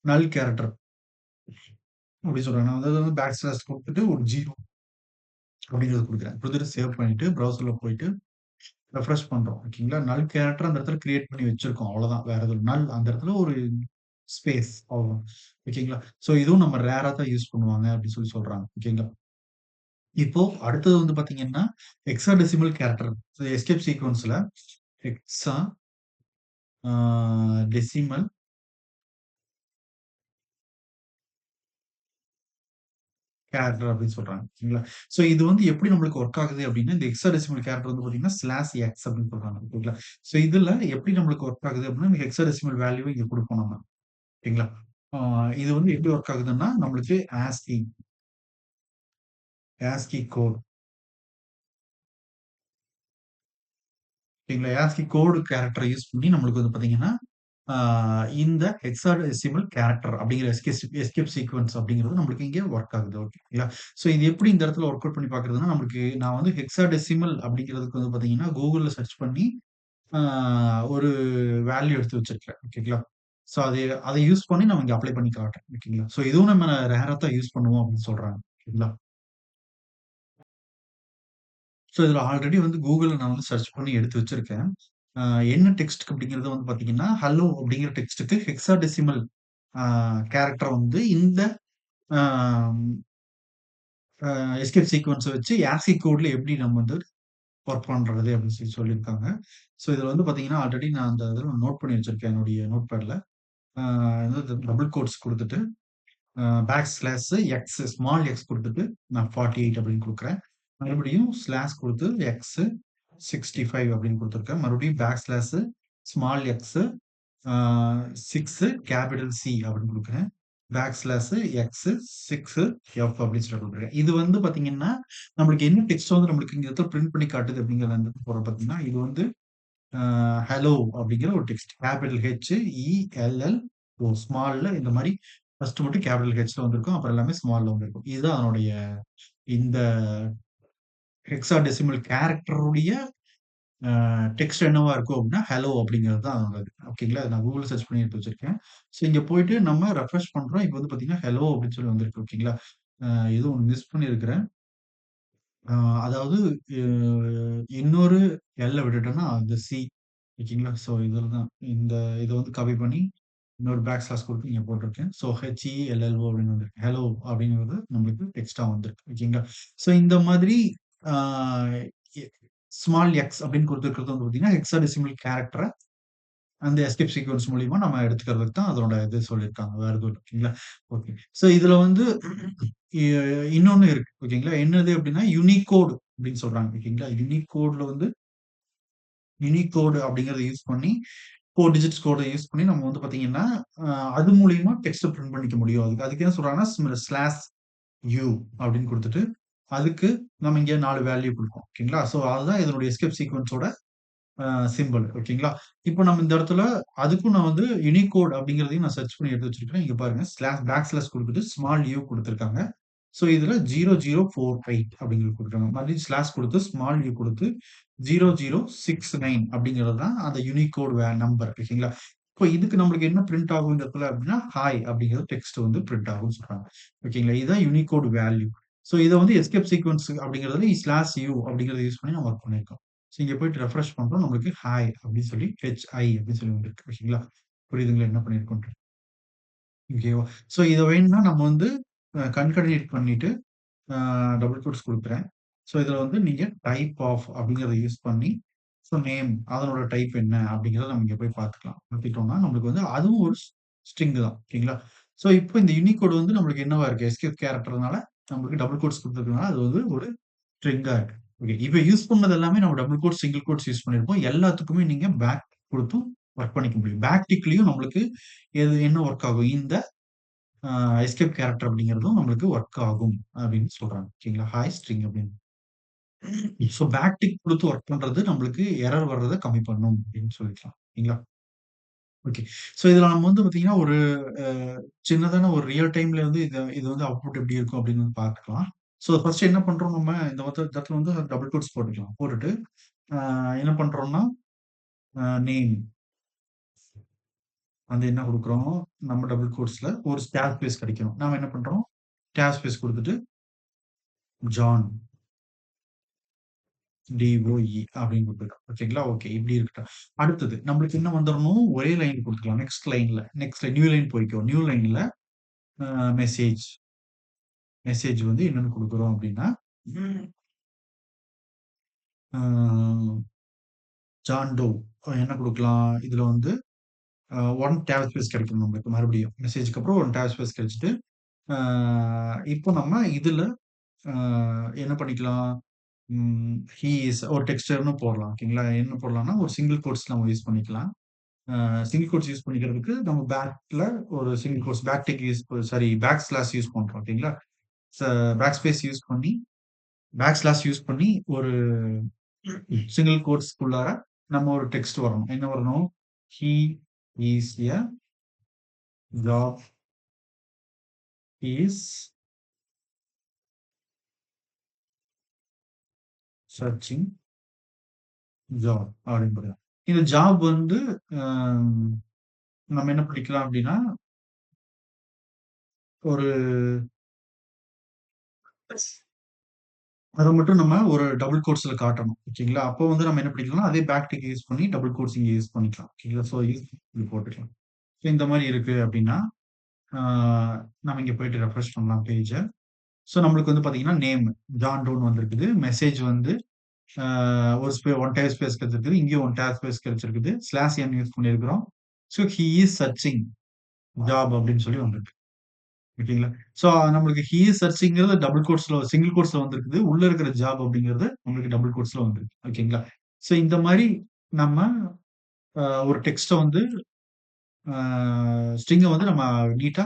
நல் கேரக்டர் அப்படி சொல்றாங்க. நான் அதாவது வந்து பேக் ஸ்லாஷ் குடுத்துட்டு ஒரு 0 அப்படிங்கிறத குடுக்குறேன். குடுத்துட்டு சேவ் பண்ணிட்டு ப்ரௌசர்ல போயிட்டு ரெஃப்ரெஷ் பண்றோம். ஓகேங்களா? நல் கேரக்டர் அந்த இடத்துல கிரியேட் பண்ணி வச்சிருக்கோம். அவ்வளோதான். வேற எதுவும் இல்ல. நல் அந்த இடத்துல ஒரு ஸ்பேஸ் அவ்வளோதான். ஓகேங்களா? ஸோ இதுவும் நம்ம ரேரா தான் யூஸ் பண்ணுவாங்க அப்படின்னு சொல்றாங்க. ஓகேங்களா? இப்போ அடுத்தது வந்து பார்த்தீங்கன்னா, ஹெக்ஸாடெசிமல் கேரக்டர். எஸ்கேப் சீக்வென்ஸ்ல ஹெக்ஸா ஆ டெசிமல் கேரக்டர் அப்படின்னு சொல்றாங்க. ஓகேங்களா? ஸோ இது வந்து எப்படி நம்மளுக்கு ஒர்க் ஆகுது அப்படின்னா, இந்த ஹெக்ஸாடெசிமல் கேரக்டர் வந்து பார்த்தீங்கன்னா, ஸ்லாஷ் எக்ஸ் அப்படின்னு சொல்றாங்க. ஓகேங்களா? ஸோ இதுல எப்படி நம்மளுக்கு ஒர்க் ஆகுது அப்படின்னா, இந்த ஹெக்ஸாடெசிமல் வேல்யூவ இங்க குடுப்போம் நம்ம. ஓகேங்களா? ஆ இது வந்து எப்படி ஒர்க் ஆகுதுன்னா, நம்மளுக்கு ஆஸ்கி கோட் ஓகேங்களா? ஆஸ்கி கோடு கேரக்டர யூஸ் பண்ணி நம்மளுக்கு வந்து பார்த்தீங்கன்னா, ஆ இந்த ஹெக்ஸாடெசிமல் கேரக்டர் அப்படிங்கிற எஸ்கேப் சீக்வென்ஸ் அப்படிங்கிறது நம்மளுக்கு இங்க ஒர்க் ஆகுது. ஓகேங்களா? ஸோ இது எப்படி இந்த இடத்துல ஒர்க் அவுட் பண்ணி பார்க்கிறதுன்னா, நம்மளுக்கு நான் வந்து ஹெக்ஸாடெசிமல் அப்படிங்கிறதுக்கு வந்து பார்த்தீங்கன்னா, Googleல சர்ச் பண்ணி ஆ ஒரு வேல்யூ எடுத்து வச்சிருக்கிறேன். ஓகேங்களா? ஸோ அத யூஸ் பண்ணி நம்ம இங்க அப்ளை பண்ணி காட்டுறேன். ஓகேங்களா? ஸோ இதுவும் நம்ம ரேரா தான் யூஸ் பண்ணுவோம் அப்படின்னு சொல்றாங்க. ஓகேங்களா? ஸோ இதுல ஆல்ரெடி வந்து Googleல நான் வந்து சர்ச் பண்ணி எடுத்து வச்சிருக்கேன். அ என்ன டெக்ஸ்ட் அப்படிங்கிறது வந்து பார்த்தீங்கன்னா, ஹலோ அப்படிங்கிற டெக்ஸ்ட்க்கு ஹெக்ஸாடெசிமல் ஆ கேரக்டர் வந்து இந்த ஆ அ எஸ்கேப் சீக்வென்ஸ வச்சு ஆஸ்கி கோட்ல எப்படி நம்ம வந்து ஒர்க் பண்றது அப்படின்னு சொல்லியிருக்காங்க. ஸோ இதுல வந்து பார்த்தீங்கன்னா, ஆல்ரெடி நான் அந்த இதுல நோட் பண்ணி வச்சிருக்கேன் என்னுடைய நோட்பேட்ல. ஆ டபுள் கோட்ஸ் குடுத்துட்டு back slash x small x குடுத்துட்டு நான் 48 அப்படின்னு குடுக்குறேன். மறுபடியும் ஸ்லாஷ் குடுத்து எக்ஸ் 65 அப்படின்னு குடுத்துருக்கேன். மறுபடியும் பேக் ஸ்லாஷ் ஸ்மால் எக்ஸ் ஆ 6 கேப்பிட்டல் சி அப்படின்னு குடுக்குறேன். பேக் ஸ்லாஷ் எக்ஸ் 6 எஃப் அப்படின்னு சொல்லி குடுக்குறேன். இது வந்து பார்த்தீங்கன்னா, நம்மளுக்கு என்ன டெக்ஸ்ட் வந்து நம்மளுக்கு இந்த இடத்துல பிரிண்ட் பண்ணி காட்டுது அப்படிங்கிறத வந்து போடுறோம் பார்த்தீங்கன்னா, இது வந்து ஆ ஹலோ அப்படிங்கிற ஒரு டெக்ஸ்ட். கேப்பிட்டல் ஹெச், இ, எல், எல், ஓ ஸ்மால்ல இந்த மாரி ஃபர்ஸ்ட் மட்டும் கேப்பிட்டல் ஹெச்ல வந்திருக்கும். அப்புறம் எல்லாமே ஸ்மால்ல வந்திருக்கும். இதுதான் அதனுடைய இந்த ஹெக்ஸாடெசிமல் கேரக்டருடைய டெக்ஸ்ட் என்னவா இருக்கும் அப்படின்னா, ஹலோ அப்படிங்கிறது தான் அதோட இது. ஓகேங்களா? நான் கூகுள்ல சர்ச் பண்ணி எடுத்து வச்சிருக்கேன். ஸோ இங்க போயிட்டு நம்ம ரெஃப்ரெஷ் பண்றோம். இப்ப வந்து பார்த்தீங்கன்னா, ஹலோ அப்படின்னு சொல்லி வந்திருக்கு. ஓகேங்களா? ஏதோ ஒண்ணு மிஸ் பண்ணியிருக்கிறேன். அ அதாவது அ இன்னொரு எல்ல விட்டுட்டோம்னா, அந்த சி ஓகேங்களா? ஸோ இதில தான் இந்த இத வந்து காப்பி பண்ணி இன்னொரு பேக் ஸ்லாஷ் குடுத்து இங்க போட்டிருக்கேன். ஸோ ஹெச்இஎல்எல்ஓ அப்படின்னு வந்திருக்கு. ஹலோ அப்படிங்கிறது நம்மளுக்கு டெக்ஸ்ட்டா வந்திருக்கு. ஓகேங்களா? ஸோ இந்த மாதிரி ஆ எ ஸ்மால் எக்ஸ் அப்படின்னு குடுத்திருக்கிறது வந்து பார்த்தீங்கன்னா, ஹெக்ஸாடெசிமல் கேரக்டர அந்த எஸ்கேப் சீக்வென்ஸ் மூலியமா நம்ம எடுத்துக்கிறதுக்கு தான் அதனோட இது சொல்லியிருக்காங்க. வேற எதுவும் இல்ல. ஓகேங்களா? ஓகே. ஸோ இதுல வந்து இ இன்னொன்னு இருக்கு. ஓகேங்களா? என்னது அப்டின்னா, யூனிகோட் அப்டின்னு சொல்றாங்க. ஓகேங்களா? யூனிகோட்ல வந்து யூனிகோட் அப்படிங்கிறத யூஸ் பண்ணி 4 டிஜிட்ஸ் கோட யூஸ் பண்ணி நம்ம வந்து பார்த்தீங்கன்னா, அ அது மூலியமா டெக்ஸ்ட்ட பிரிண்ட் பண்ணிக்க முடியும். அதுக்கு என்ன சொல்றாங்கன்னா, ஸ்லாஷ் யூ அப்படின்னு குடுத்துட்டு, அதுக்கு நம்ம இங்க 4 வேல்யூ குடுப்போம். ஓகேங்களா? ஸோ அதுதான் இதனுடைய எஸ்கேப் சீக்வென்ஸோட சிம்பல். ஓகேங்களா? இப்போ நம்ம இந்த இடத்துல அதுக்கும் நான் வந்து யூனிகோட் அப்படிங்கிறதையும் நான் சர்ச் பண்ணி எடுத்து வச்சிருக்கிறேன். இங்க பாருங்க. பேக் ஸ்லாஷ் குடுத்துட்டு ஸ்மால் யூ குடுத்திருக்காங்க. ஸோ இதுல 0048 அப்படிங்கிறது குடுத்துருக்காங்க. மறுபடியும் ஸ்லாஷ் குடுத்து, ஸ்மால் யூ குடுத்து 0069 அப்படிங்கிறது தான் அந்த யூனிகோட் நம்பர். ஓகேங்களா? இப்போ இதுக்கு நம்மளுக்கு என்ன பிரிண்ட் ஆகும் இந்த இடத்துல அப்படின்னா, ஹாய் அப்படிங்கிற டெக்ஸ்ட் வந்து பிரிண்ட் ஆகும்னு சொல்றாங்க. ஓகேங்களா? இதுதான் யூனிகோட் வேல்யூ. ஸோ இத வந்து எஸ்கேப் சீக்வென்ஸ் அப்படிங்கிறதுல ஸ்லாஷ் யூ அப்படிங்கிறத யூஸ் பண்ணி நம்ம வொர்க் பண்ணியிருக்கோம். ஸோ இங்க போயிட்டு ரெஃப்ரெஷ் பண்றோம். நம்மளுக்கு ஹாய் அப்படின்னு சொல்லி அப்படின்னு சொல்லி வந்திருக்கு. ஓகேங்களா? புரியுதுங்களா என்ன பண்ணியிருக்கோன்ட்டு? ஓகேவா? ஸோ இத வேணும்னா நம்ம வந்து கன்கேட்னேட் பண்ணிட்டு டபுள் கோட்ஸ் குடுக்குறேன். ஸோ இதுல வந்து நீங்க டைப் ஆஃப் அப்படிங்கிறத யூஸ் பண்ணி, ஸோ நேம் அதனோட டைப் என்ன அப்படிங்கிறத நம்ம இங்க போய் பார்த்துக்கலாம். பார்த்துக்கிட்டோம்னா, நம்மளுக்கு வந்து அதுவும் ஒரு ஸ்ட்ரிங் தான். ஓகேங்களா? ஸோ இப்போ இந்த யூனிகோட் வந்து நம்மளுக்கு என்னவா இருக்கு? எஸ்கேப் கேரக்டர்னால நம்மளுக்கு டபுள் கோட்ஸ் குடுத்துருக்கனால அது வந்து ஒரு ஸ்ட்ரிங்கா இருக்கு. ஓகே. இப்ப யூஸ் பண்ணது எல்லாமே நம்ம double quotes, single quotes use பண்ணியிருப்போம். எல்லாத்துக்குமே நீங்க பேக் குடுத்தும் வொர்க் பண்ணிக்க முடியும். பேக் டிக்லயும் நம்மளுக்கு எது என்ன வொர்க் ஆகும்? இந்த அ எஸ்கேப் கேரக்டர் அப்படிங்கிறதும் நம்மளுக்கு வொர்க் ஆகும் அப்படின்னு சொல்றாங்க. ஓகேங்களா? ஹாய் ஸ்ட்ரிங் அப்படின்னு. சோ பேக் டிக் குடுத்து வொர்க் பண்றது நம்மளுக்கு எரர் வர்றத கம்மி பண்ணும் அப்படின்னு சொல்லிக்கலாம். ஓகேங்களா? ஓகே. சோ இதுல நம்ம வந்து பார்த்தீங்கன்னா, ஒரு அ சின்னதான ஒரு ரியல் டைம்ல வந்து இது வந்து அவுட்புட் எப்படி இருக்கும் அப்படின்னு வந்து பார்த்துக்கலாம். சோ ஃபர்ஸ்ட் என்ன பண்றோம் நம்ம இந்த இடத்துல வந்து டபுள் கோட்ஸ் போட்டுக்கலாம். போட்டுட்டு அ என்ன பண்றோம்னா, நேம் வந்து என்ன குடுக்குறோம், நம்ம டபுள் கோட்ஸ்ல ஒரு ஸ்டார் ஸ்பேஸ் கிடைக்கணும். நாம என்ன பண்றோம், ஸ்டார் ஸ்பேஸ் குடுத்துட்டு ஜான் டிஓஇ அப்படின்னு குடுத்துருக்கோம். ஓகேங்களா? ஓகே. இப்படி இருக்கட்டும். அடுத்தது நம்மளுக்கு என்ன வந்துரணும், ஒரே லைன் குடுத்துக்கலாம். நெக்ஸ்ட் லைன் நியூ லைன் போய்க்கோ. நியூ லைன்ல அ மெசேஜ் மெசேஜ் வந்து என்னன்னு குடுக்குறோம் அப்படின்னா, அ ஜான் டோ என்ன குடுக்கலாம், இதுல வந்து 1 டேப் ஸ்பேஸ் கிடைக்கும் நம்மளுக்கு மறுபடியும். மெசேஜ்க்கு அப்புறம் 1 டேப் ஸ்பேஸ் கிடைச்சுட்டு, அ இப்போ நம்ம இதுல அ என்ன பண்ணிக்கலாம், ஹி இஸ் ஒரு டெக்ஸ்டர்ன்னு போடலாம். ஓகேங்களா? என்ன போடலாம்னா, ஒரு சிங்கிள் கோட்ஸ் நம்ம யூஸ் பண்ணிக்கலாம். சிங்கிள் கோட்ஸ் யூஸ் பண்ணிக்கிறதுக்கு நம்ம பேக்ல ஒரு single quotes backtick use sorry backslash use பண்றோம். ஓகேங்களா? ச பேக் ஸ்பேஸ் யூஸ் பண்ணி பேக் ஸ்லாஷ் யூஸ் பண்ணி ஒரு சிங்கிள் கோட்ஸ்க்குள்ளார நம்ம ஒரு டெக்ஸ்ட் வரணும். என்ன வரணும்? He is a job is searching job அப்படின்னு போடுறோம். இந்த ஜாப் வந்து அ நம்ம என்ன பண்ணிக்கலாம் அப்படின்னா, ஒரு அத மட்டும் நம்ம ஒரு டபுள் கோட்ஸ்ல காட்டணும். ஓகேங்களா? அப்போ வந்து நம்ம என்ன பண்ணிக்கலாம்னா, அதே பேக் டிக் யூஸ் பண்ணி டபுள் கோட்ஸ் இங்க யூஸ் பண்ணிக்கலாம். ஓகேங்களா? ஸோ இப்படி போட்டுக்கலாம். ஸோ இந்த மாரி இருக்கு அப்படின்னா, ஆ நம்ம இங்க போயிட்டு ரெஃப்ரெஷ் பண்ணலாம் பேஜ. ஸோ நம்மளுக்கு வந்து பார்த்தீங்கன்னா, நேம் ஜான் டோன்னு வந்திருக்குது. மெசேஜ் வந்து ஆ ஒரு 1 டேப் ஸ்பேஸ் கிடைச்சிருக்குது. இங்கேயும் 1 டேப் ஸ்பேஸ் கிடைச்சிருக்குது. ஸ்லாஷ் என் யூஸ் பண்ணியிருக்கிறோம். So he is searching job அப்படின்னு சொல்லி வந்திருக்கு. ஓகேங்களா? ஸோ நம்மளுக்கு ஹி இஸ் சர்ச்சிங்கிறது டபுள் கோட்ஸ்ல சிங்கிள் கோட்ஸ்ல வந்திருக்குது. உள்ள இருக்கிற ஜாப் அப்படிங்கிறது உங்களுக்கு டபுள் கோட்ஸ்ல வந்திருக்கு. ஓகேங்களா? ஸோ இந்த மாரி நம்ம ஒரு டெக்ஸ்ட்ட வந்து ஆ ஸ்ட்ரிங்க வந்து நம்ம நீட்டா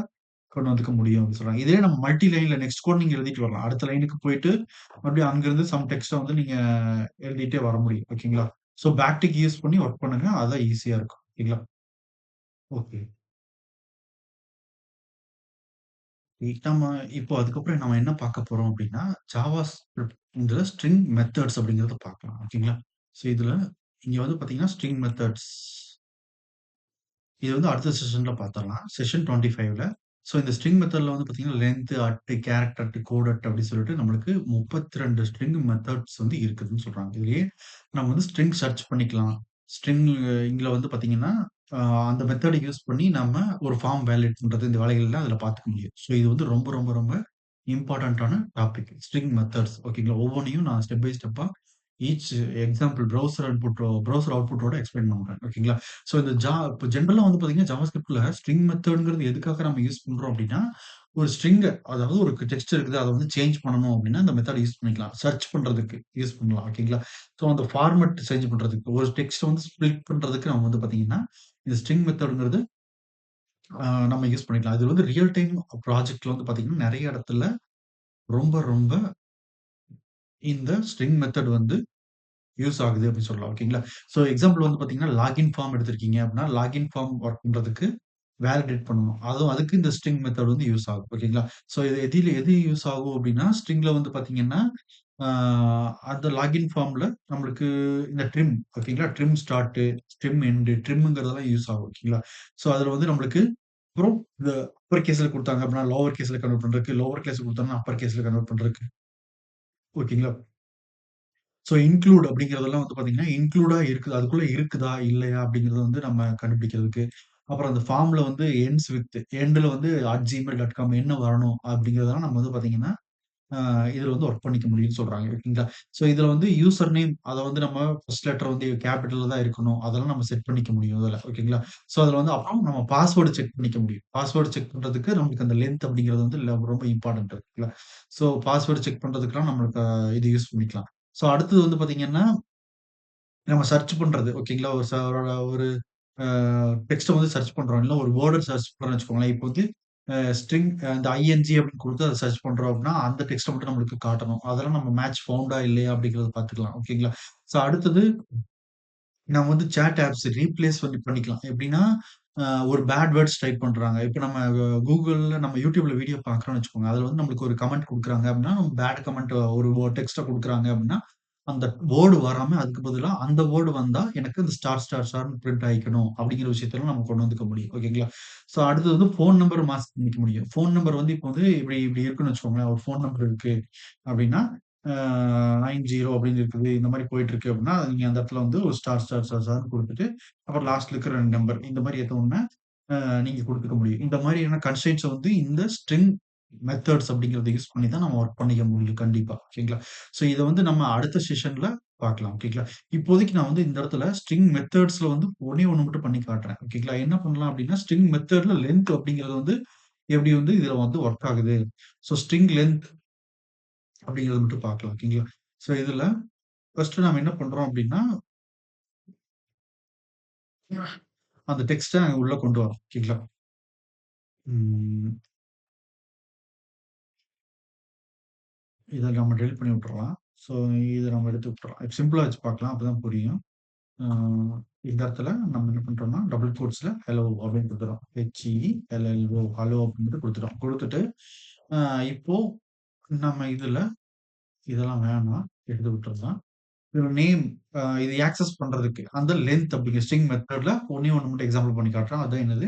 கொண்டு வந்துக்க முடியும் அப்படின்னு சொல்றாங்க. இதே நம்ம மல்டி லைன்ல நெக்ஸ்ட் கோட் நீங்க எழுதிட்டு வரலாம். அடுத்த லைனுக்கு போயிட்டு மறுபடியும் அங்கிருந்து சம் டெக்ஸ்ட்ட வந்து நீங்க எழுதிட்டே வர முடியும். ஓகேங்களா? ஸோ பேக்டிக் யூஸ் பண்ணி வொர்க் பண்ணுங்க. அதான் ஈஸியா இருக்கும். ஓகேங்களா? ஓகே. நம்ம இப்போ அதுக்கப்புறம் நம்ம என்ன பார்க்க போறோம் அப்படின்னா, ஜாவா ஸ்கிரிப்ட் இந்த ஸ்ட்ரிங் மெத்தட்ஸ் அப்படிங்கிறத பார்க்கலாம். ஓகேங்களா? ஸோ இதுல இங்க வந்து பார்த்தீங்கன்னா, ஸ்ட்ரிங் மெத்தட்ஸ். இது வந்து அடுத்த செஷன்ல பார்த்துரலாம். செஷன் 25ல. ஸோ இந்த ஸ்ட்ரிங் மெத்தட்ல வந்து பார்த்தீங்கன்னா, length at, character at, code at அப்படி சொல்லிட்டு நம்மளுக்கு 32 ஸ்ட்ரிங் மெத்தட்ஸ் வந்து இருக்குதுன்னு சொல்றாங்க. இதுலயே நம்ம வந்து ஸ்ட்ரிங் சர்ச் பண்ணிக்கலாம். ஸ்ட்ரிங் இங்க வந்து பார்த்தீங்கன்னா, அ அந்த மெத்தட யூஸ் பண்ணி நம்ம ஒரு ஃபார்ம் வேலிடேட் பண்றது, இந்த வேலைகள்லாம் அதுல பார்த்துக்க முடியும். ஸோ இது வந்து ரொம்ப, ரொம்ப, ரொம்ப இம்பார்ட்டன்ட்டான டாபிக். ஸ்ட்ரிங் மெத்தட்ஸ் ஓகேங்களா? ஒவ்வொன்னையும் நான் ஸ்டெப் பை ஸ்டெப்பா ஈச் எக்ஸாம்பிள் ப்ரௌசர் அவுட்புட்டோட எக்ஸ்பிளைன் பண்றேன். ஓகேங்களா? ஸோ இந்த இப்ப ஜெனரலா வந்து பார்த்தீங்கன்னா, ஜாவாஸ்கிரிப்ட்ல ஸ்ட்ரிங் மெத்தட்ங்கிறது எதுக்காக நம்ம யூஸ் பண்றோம் அப்டின்னா, ஒரு அதாவது ஒரு டெக்ஸ்ட் இருக்குது. அத வந்து சேஞ்ச் பண்ணணும் அப்டின்னா, இந்த மெத்தட் யூஸ் பண்ணிக்கலாம். சர்ச் பண்றதுக்கு யூஸ் பண்ணலாம். ஓகேங்களா? ஸோ அந்த ஃபார்மட் சேஞ்ச் பண்றதுக்கு, ஒரு டெக்ஸ்ட்ட வந்து ஸ்ப்ளிட் பண்றதுக்கு நம்ம வந்து பார்த்தீங்கன்னா, இந்த ஸ்ட்ரிங் மெத்தட்ங்கிறது நம்ம யூஸ் பண்ணிக்கலாம். இது வந்து ரியல் டைம் ப்ராஜெக்ட்ல வந்து பார்த்தீங்கன்னா, நெறைய இடத்துல ரொம்ப, ரொம்ப இந்த ஸ்ட்ரிங் மெத்தட் வந்து யூஸ் ஆகுது அப்படின்னு சொல்லலாம். ஓகேங்களா? ஸோ எக்ஸாம்பிள் வந்து பார்த்தீங்கன்னா, லாகின் ஃபார்ம் எடுத்திருக்கீங்க அப்படின்னா, லாகின் ஃபார்ம் ஒர்க் பண்றதுக்கு வேலிடேட் பண்ணணும். அதுக்கு இந்த ஸ்ட்ரிங் மெத்தட் வந்து யூஸ் ஆகும். ஓகேங்களா? ஸோ இது எது யூஸ் ஆகும் அப்படின்னா, ஸ்ட்ரிங்ல வந்து பார்த்தீங்கன்னா, ஆ அந்த லாகின் ஃபார்ம்ல நம்மளுக்கு இந்த ஓகேங்களா? ஸ்டார்ட், எண்ட், ட்ரிம்ங்கிறதெல்லாம் யூஸ் ஆகும். ஓகேங்களா? ஸோ அதுல வந்து நம்மளுக்கு அப்புறம் இந்த அப்பர் கேஸ்ல குடுத்தாங்க அப்படின்னா, லோவர் கேஸ்ல கன்வெர்ட் பண்றதுக்கு, லோவர் கேஸ்ல குடுத்தாங்கன்னா, அப்பர் கேஸ்ல கன்வெர்ட் பண்றதுக்கு. ஓகேங்களா? ஸோ இன்க்ளூட் அப்படிங்கிறதெல்லாம் வந்து பார்த்தீங்கன்னா, இன்க்ளூடா இருக்குது. அதுக்குள்ள இருக்குதா? இல்லையா? அப்படிங்கிறத வந்து நம்ம கண்டுபிடிக்கிறதுக்கு. அப்புறம் அந்த ஃபார்ம்ல வந்து எண்ட்ல வந்து @gmail.com என்ன வரணும்? அப்படிங்கிறதெல்லாம் நம்ம வந்து பார்த்தீங்கன்னா, அ இதுல வந்து ஒர்க் பண்ணிக்க முடியும்னு சொல்றாங்க. ஓகேங்களா? ஸோ இதுல வந்து யூசர் நேம் அத வந்து நம்ம ஃபர்ஸ்ட் லெட்டர் வந்து கேப்பிட்டல்ல தான் இருக்கணும். அதெல்லாம் நம்ம செட் பண்ணிக்க முடியும் இதுல. ஓகேங்களா? ஸோ அதுல வந்து அப்புறம் நம்ம பாஸ்வேர்ட் செக் பண்ணிக்க முடியும். பாஸ்வேர்ட் செக் பண்றதுக்கு நமக்கு அந்த லென்த் அப்படிங்கிறது வந்து ரொம்ப இம்பார்ட்டன்ட் இருக்குல்ல. ஸோ பாஸ்வேர்ட் செக் பண்றதுக்குலாம் நம்மளுக்கு இது யூஸ் பண்ணிக்கலாம். ஸோ அடுத்தது வந்து பார்த்தீங்கன்னா, நம்ம சர்ச் பண்றது. ஓகேங்களா? ஒரு அ டெக்ஸ்ட்ட வந்து சர்ச் பண்றோம். இல்ல ஒரு வேர்ட சர்ச் பண்றோம்னு வச்சுக்கோங்களேன். இப்போ வந்து ஸ்ட்ரிங் இந்த ஐஎன்ஜி அப்படின்னு குடுத்து அத சர்ச் பண்றோம் அப்படின்னா, அந்த டெக்ஸ்ட்ட மட்டும் நம்மளுக்கு காட்டணும். அதெல்லாம் நம்ம மேட்ச் ஃபவுண்டா இல்லையா அப்படிங்கிறத பார்த்துக்கலாம். ஓகேங்களா? ஸோ அடுத்தது நம்ம வந்து சாட் ஆப்ஸ் ரீப்ளேஸ் பண்ணிக்கலாம். எப்படின்னா, அ ஒரு பேட் வேர்ட்ஸ் டைப் பண்றாங்க. இப்ப நம்ம Googleல நம்ம YouTubeல வீடியோ பார்க்குறோம்னு வச்சுக்கோங்க. அதுல வந்து நம்மளுக்கு ஒரு கமெண்ட் குடுக்குறாங்க அப்படின்னா, நம்ம பேட் கமெண்ட் ஒரு டெக்ஸ்ட்ட குடுக்குறாங்க அப்படின்னா, அந்த வேர்ட் வராம அதுக்கு பதிலா அந்த வேர்ட் வந்தா எனக்கு இந்த ஸ்டார்ன்னு பிரிண்ட் ஆயிக்கணும் அப்படிங்கிற விஷயத்தலாம் நம்ம கொண்டு வந்துக்க முடியும். ஓகேங்களா? ஸோ அடுத்தது வந்து ஃபோன் நம்பர் மாஸ்க் பண்ணிக்க முடியும். ஃபோன் நம்பர் வந்து இப்போ வந்து இப்படி இப்படி இருக்குன்னு வச்சுக்கோங்களேன். ஒரு ஃபோன் நம்பர் இருக்கு அப்படின்னா, அ 90 அப்படின்னு இருக்குது. இந்த மாரி போயிட்டுருக்கு அப்படின்னா, நீங்க அந்த இடத்துல வந்து ஒரு ஸ்டார்ன்னு குடுத்துட்டு, அப்புறம் லாஸ்ட்ல இருக்கிற 2 நம்பர் இந்த மாரி ஏத்தவுடனே நீங்க குடுத்துக்க முடியும். இந்த மாதிரியான கன்ஸ்ட்ரெயின்ட்ஸ வந்து இந்த ஸ்ட்ரிங் மெத்தட்ஸ் அப்படிங்கிறத யூஸ் பண்ணி தான் நம்ம ஒர்க் பண்ணிக்க முடியும் கண்டிப்பா. ஓகேங்களா? ஸோ இத வந்து நம்ம அடுத்த செஷன்ல பார்க்கலாம். ஓகேங்களா? இப்போதைக்கு நான் வந்து இந்த இடத்துல ஸ்ட்ரிங் மெத்தட்ஸ்ல வந்து ஒண்ணே ஒண்ணு மட்டும் பண்ணி காட்டுறேன். ஓகேங்களா? என்ன பண்ணலாம் அப்படின்னா, ஸ்ட்ரிங் மெத்தட்ல லென்த் அப்படிங்கிறது வந்து எப்படி வந்து இதுல வந்து ஒர்க் ஆகுது. ஸோ ஸ்ட்ரிங் லென்த் அப்படிங்கிறத மட்டும் பார்க்கலாம். ஓகேங்களா? ஸோ இதுல ஃபர்ஸ்ட் நாம என்ன பண்றோம் அப்படின்னா, அந்த டெக்ஸ்ட்ட உள்ள கொண்டு வரோம். ஓகேங்களா? ம். இத நம்ம டெலீட் பண்ணி விட்டுறலாம். ஸோ இத நம்ம எடுத்து விட்டுறலாம். சிம்பிளா வச்சு பார்க்கலாம். அப்பதான் புரியும். ஆ இந்த இடத்துல நம்ம என்ன பண்றோம்னா, டபுள் கோட்ஸ்ல ஹலோ அப்படின்னு குடுத்துறோம். HELLO ஹலோ அப்படின்ட்டு குடுத்துட்டோம். குடுத்துட்டு, அ இப்போ நம்ம இதுல இதெல்லாம் வேணாம். எடுத்து விட்டுறலாம். இதோட நேம் இது ஆக்சஸ் பண்றதுக்கு அந்த லென்த் அப்படிங்கிற ஸ்ட்ரிங் மெத்தட்ல ஒண்ணே ஒண்ணு மட்டும் எக்ஸாம்பிள் பண்ணி காட்டுறேன். அதான் என்னது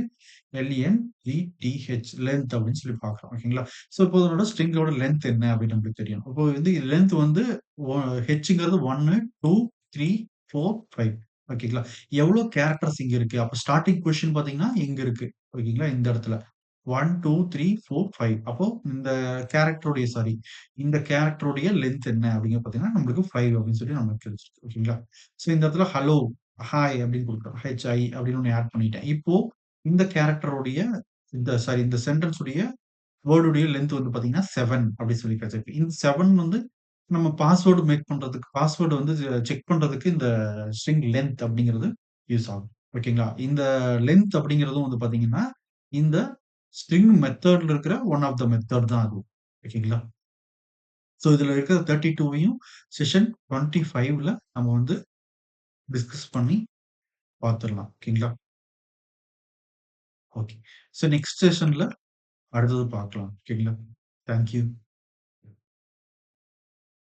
லென்த் அப்படின்னு சொல்லி பார்க்குறோம். ஓகேங்களா? ஸோ இப்போ இதனோட ஸ்ட்ரிங்கோட லென்த் என்ன அப்படின்னு நம்மளுக்கு தெரியும். இப்போ வந்து லென்த் வந்து ஒ ஹெச்ங்கிறது 1, 2, 3, 4, 5 ஓகேங்களா? எவ்வளோ கேரக்டர்ஸ் இங்க இருக்கு? அப்ப ஸ்டார்ட்டிங் பொசிஷன் பார்த்தீங்கன்னா, இங்க இருக்கு. ஓகேங்களா? இந்த இடத்துல. 1, 2, 3, 4, 5 அப்போ இந்த இந்த கேரக்டருடைய லென்த் என்ன அப்படின்னு பார்த்தீங்கன்னா, நம்மளுக்கு 5 அப்படின்னு சொல்லி நமக்கு தெரிஞ்சிருக்கு. ஓகேங்களா? ஸோ இந்த இடத்துல ஹலோ, ஹாய் அப்படின்னு குடுக்குறோம். அப்படின்னு ஒண்ணு ஆட் பண்ணிட்டேன். இப்போ இந்த கேரக்டருடைய இந்த சென்டென்ஸ் உடைய வேர்ட் உடைய லென்த் வந்து பார்த்தீங்கன்னா 7 அப்படி சொல்லி கிடைச்சிருக்கு. இந்த 7 வந்து நம்ம பாஸ்வேர்ட் வந்து செக் பண்றதுக்கு இந்த ஸ்ட்ரிங் லென்த் அப்படிங்கிறது யூஸ் ஆகும். ஓகேங்களா? இந்த லென்த் அப்படிங்கிறதும் வந்து பார்த்தீங்கன்னா, இந்த ஸ்ட்ரிங் மெத்தட்ல இருக்கிற ஒன் ஆஃப் த மெத்தட் தான் அது. ஓகேங்களா? ஸோ இதுல இருக்கிற 32வையும் செஷன் 25ல நம்ம வந்து டிஸ்கஸ் பண்ணி பார்த்துரலாம். ஓகேங்களா? ஓகே. ஸோ நெக்ஸ்ட் செஷன்ல அடுத்தது பார்க்கலாம். ஓகேங்களா? Thank you.